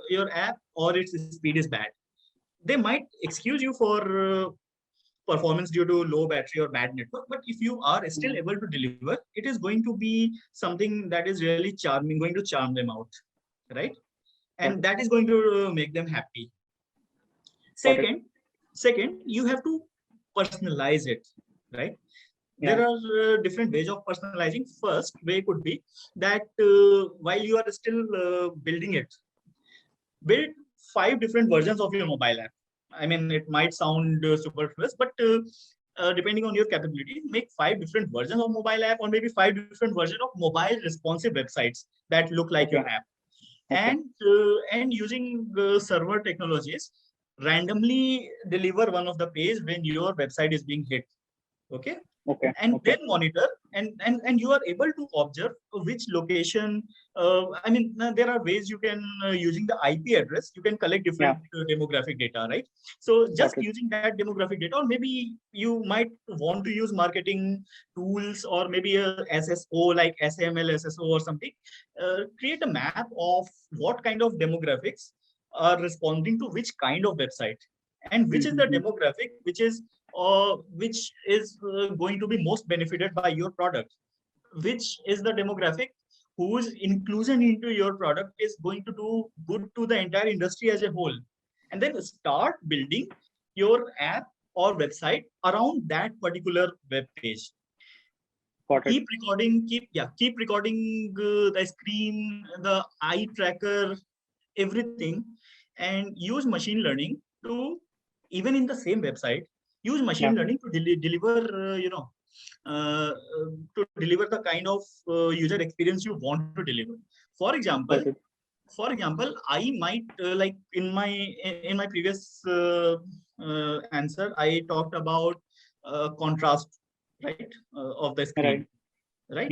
your app or its speed is bad. They might excuse you for performance due to low battery or bad network, but if you are still able to deliver, it is going to be something that is really charming, going to charm them out, right? And that is going to make them happy. Second, you have to personalize it, right? There are different ways of personalizing. First way could be that while you are still building it, build 5 different versions of your mobile app. I mean, it might sound superfluous, but depending on your capability, make 5 different versions of mobile app, or maybe 5 different versions of mobile responsive websites that look like your app. And using server technologies, randomly deliver one of the page when your website is being hit. Okay. And then monitor, and you are able to observe which location. There are ways you can, using the IP address, you can collect different demographic data, right? So just using that demographic data, or maybe you might want to use marketing tools, or maybe a SSO like SML, SSO or something. Create a map of what kind of demographics are responding to which kind of website, and which is the demographic which is going to be most benefited by your product, which is the demographic whose inclusion into your product is going to do good to the entire industry as a whole. And then start building your app or website around that particular web page. Keep recording the screen, the eye tracker, everything, and use machine learning to, even in the same website, use machine learning to deliver the kind of user experience you want to deliver. For example, I might like in my previous answer, I talked about contrast, right, of the screen, right?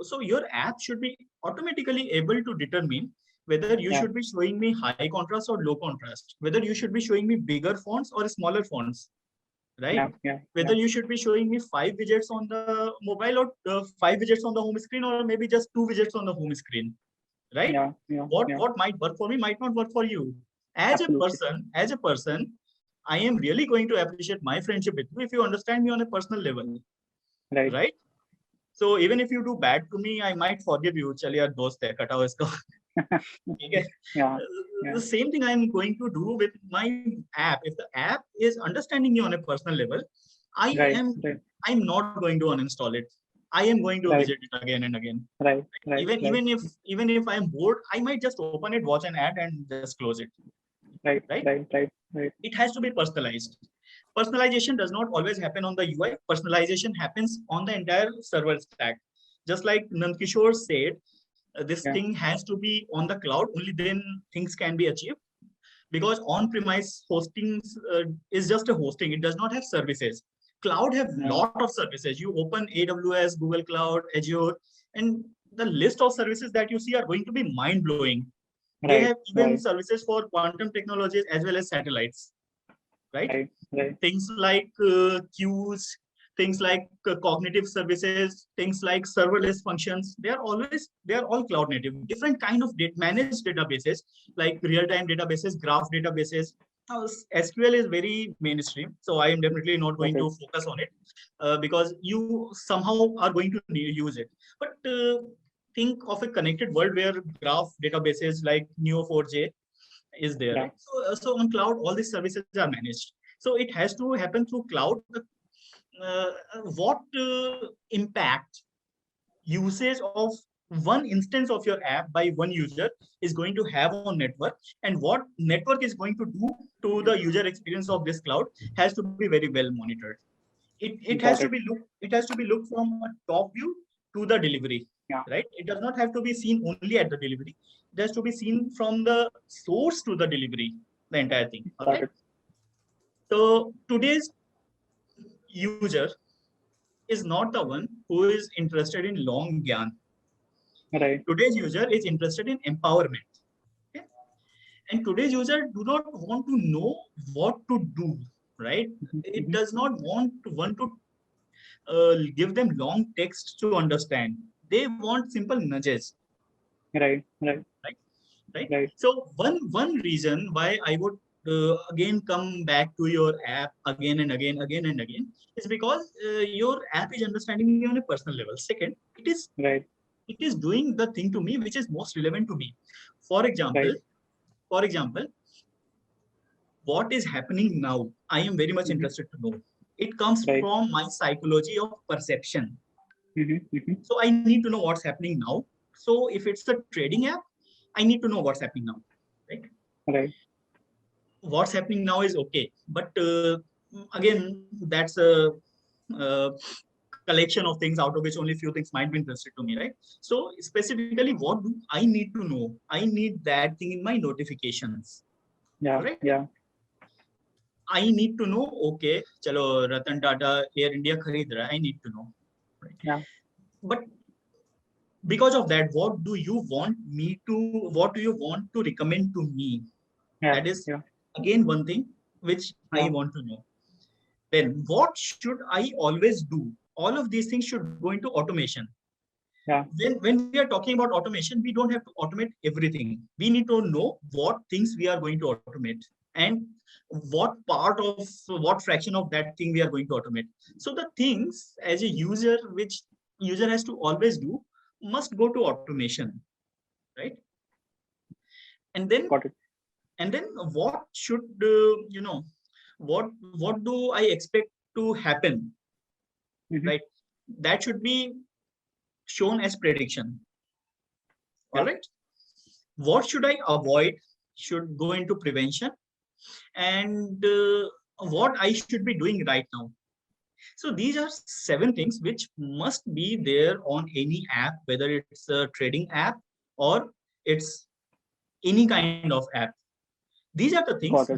So your app should be automatically able to determine whether you should be showing me high contrast or low contrast, whether you should be showing me bigger fonts or smaller fonts, right? Whether you should be showing me 5 widgets on the mobile, or 5 widgets on the home screen, or maybe just 2 widgets on the home screen, right? What might work for me might not work for you. As a person, I am really going to appreciate my friendship with you if you understand me on a personal level, right? So even if you do bad to me, I might forgive you. Chal yaar, dost hai, kata ho isko. The same thing I'm going to do with my app. If the app is understanding me on a personal level, I'm not going to uninstall it. I am going to visit it again and again. Even if I'm bored, I might just open it, watch an ad, and just close it. Right. It has to be personalized. Personalization does not always happen on the UI. Personalization happens on the entire server stack. Just like Nandkishore said, this thing has to be on the cloud, only then things can be achieved. Because on-premise hosting is just a hosting. It does not have services. Cloud have lot of services. You open AWS, Google Cloud, Azure, and the list of services that you see are going to be mind-blowing. They have even services for quantum technologies as well as satellites, right? Things like queues, things like cognitive services, things like serverless functions. They are all cloud native. Different kind of managed databases like real-time databases, graph databases. Now, SQL is very mainstream, so I am definitely not going to focus on it because you somehow are going to use it. But think of a connected world where graph databases like Neo4j is there. Right? So on cloud, all these services are managed. So it has to happen through cloud. What impact usage of one instance of your app by one user is going to have on network, and what network is going to do to the user experience of this cloud has to be very well monitored. It has to be looked from a top view to the delivery. Right? It does not have to be seen only at the delivery. It has to be seen from the source to the delivery, the entire thing. Okay. So today's user is not the one who is interested in long gyan. Right. Today's user is interested in empowerment. Okay? And today's user do not want to know what to do. Right? It does not want to give them long text to understand. They want simple nudges. Right. So one reason why I would again come back to your app again and again is because your app is understanding me on a personal level. Second, it is doing the thing to me which is most relevant to me. For example, what is happening now? I am very much interested to know. It comes from my psychology of perception. So I need to know what's happening now. So if it's a trading app, I need to know what's happening now. Right. What's happening now is okay, but again, that's a collection of things out of which only few things might be interested to me, right? So specifically, what do I need to know? I need that thing in my notifications. Right? I need to know, okay, chalo, Ratan Tata Air India kharid raha, I need to know. Right? But because of that, what do you want to recommend to me? That is again one thing which I want to know. Then what should I always do? All of these things should go into automation. When we are talking about automation, we don't have to automate everything. We need to know what things we are going to automate and what fraction of that thing we are going to automate. So the things as a user, which user has to always do, must go to automation, right? And then what should what do I expect to happen? Right? That should be shown as prediction. All right. What should I avoid should go into prevention, and what I should be doing right now. So these are 7 things which must be there on any app, whether it's a trading app or it's any kind of app. These are the things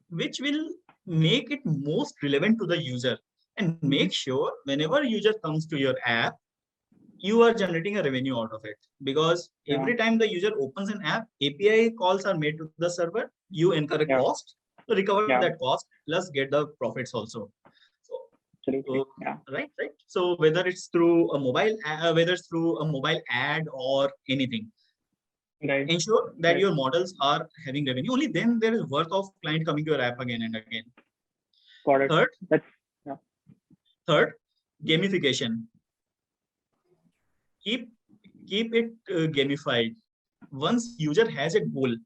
which will make it most relevant to the user and make sure whenever user comes to your app, you are generating a revenue out of it. Because every time the user opens an app, API calls are made to the server, you incur a cost to recover that cost, plus get the profits also. Right. So whether it's through a mobile, ad or anything, ensure that your models are having revenue. Only then there is worth of client coming to your app again and again. Third, gamification. Keep it gamified. Once user has a goal,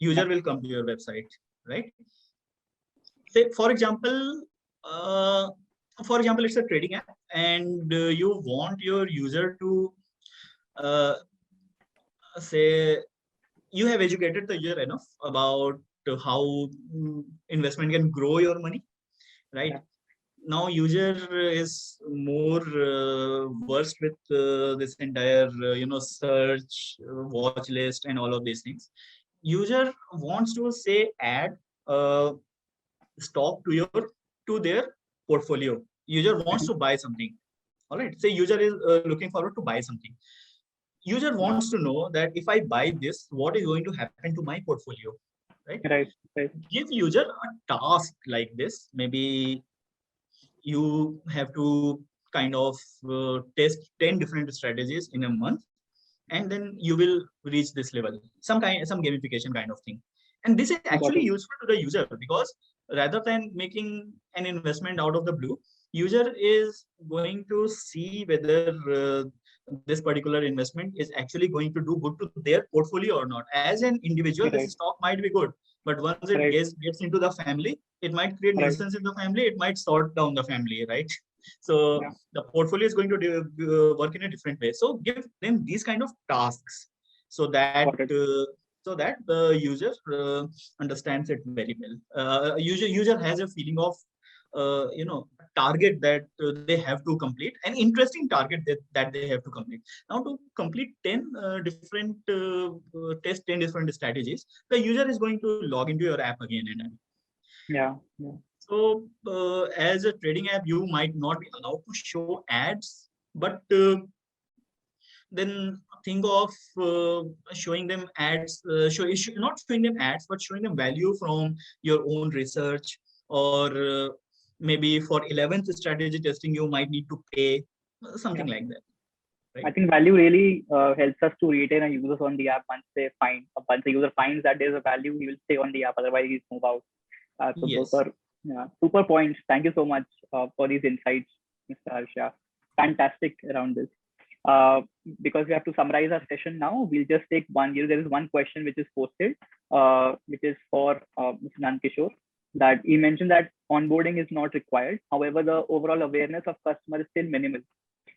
user will come to your website, right? Say, for example, it's a trading app, and you want your user to say you have educated the user enough about how investment can grow your money, right? Now user is more versed with this entire search, watch list, and all of these things. User wants to say add stock to their portfolio. User wants to buy something. All right. Say user is looking forward to buy something. user wants to know that if I buy this, what is going to happen to my portfolio, right? Right. Give user a task like this. Maybe you have to kind of test 10 different strategies in a month, and then you will reach this level, some gamification kind of thing. And this is actually useful to the user, because rather than making an investment out of the blue, user is going to see whether this particular investment is actually going to do good to their portfolio or not. As an individual, this stock might be good, but once it gets into the family, it might create nuisance in the family, it might sort down the family, right? So the portfolio is going to work in a different way. So give them these kind of tasks, so that the user understands it very well. User has a feeling of target that they have to complete, an interesting target that they have to complete. Now, to complete 10 different test 10 different strategies, the user is going to log into your app again and again. Yeah. So as a trading app, you might not be allowed to show ads, but then think of showing them ads, not showing them ads, but showing them value from your own research, or maybe for 11th strategy testing, you might need to pay something like that. Right? I think value really helps us to retain our users on the app. Once the user finds that there's a value, he will stay on the app. Otherwise, he'll move out. So Yes. those are super points. Thank you so much for these insights, Mr. Harsha. Fantastic around this. Because we have to summarize our session now, we'll just take one. There is one question which is posted, which is for Mr. Nankishore, that he mentioned that onboarding is not required. However, the overall awareness of customer is still minimal.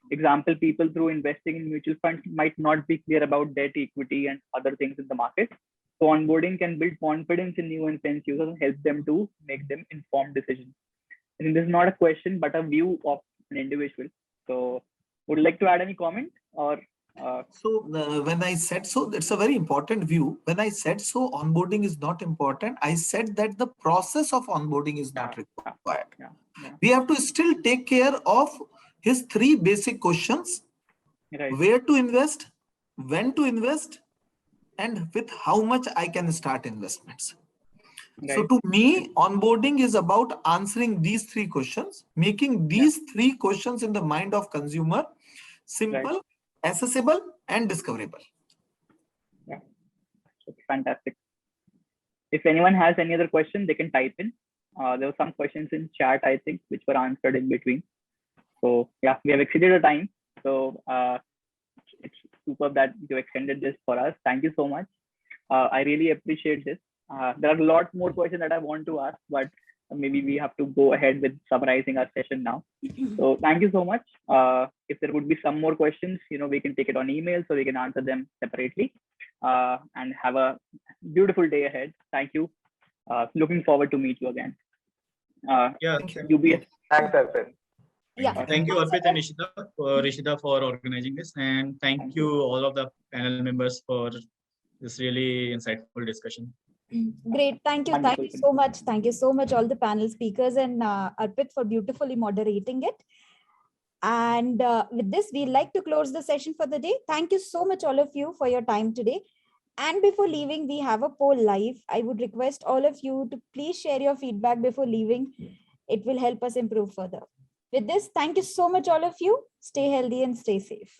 Example, people through investing in mutual funds might not be clear about debt, equity, and other things in the market. So onboarding can build confidence in new and friends users and help them to make them informed decisions. I think this is not a question, but a view of an individual. So would you like to add any comment or? When I said so, it's a very important view. When I said so, onboarding is not important. I said that the process of onboarding is not required. We have to still take care of his 3 basic questions: where to invest, when to invest, and with how much I can start investments. So to me, onboarding is about answering these 3 questions, making these 3 questions in the mind of consumer simple, accessible, and discoverable. Yeah, that's fantastic. If anyone has any other question, they can type in. There were some questions in chat, I think, which were answered in between. So yeah, we have exceeded the time. So it's superb that you extended this for us. Thank you so much. I really appreciate this. There are a lot more questions that I want to ask, but maybe we have to go ahead with summarizing our session now. So thank you so much. If there would be some more questions, we can take it on email so we can answer them separately. And have a beautiful day ahead. Thank you. Looking forward to meet you again. UBS. Thanks, Arpit. Yeah. Thank you, Arpit and Rishita for organizing this, and thank you all of the panel members for this really insightful discussion. Great. Thank you. Thank you so much. Thank you so much, all the panel speakers, and Arpit for beautifully moderating it. And with this, we'd like to close the session for the day. Thank you so much, all of you, for your time today. And before leaving, we have a poll live. I would request all of you to please share your feedback before leaving. It will help us improve further. With this, thank you so much, all of you. Stay healthy and stay safe.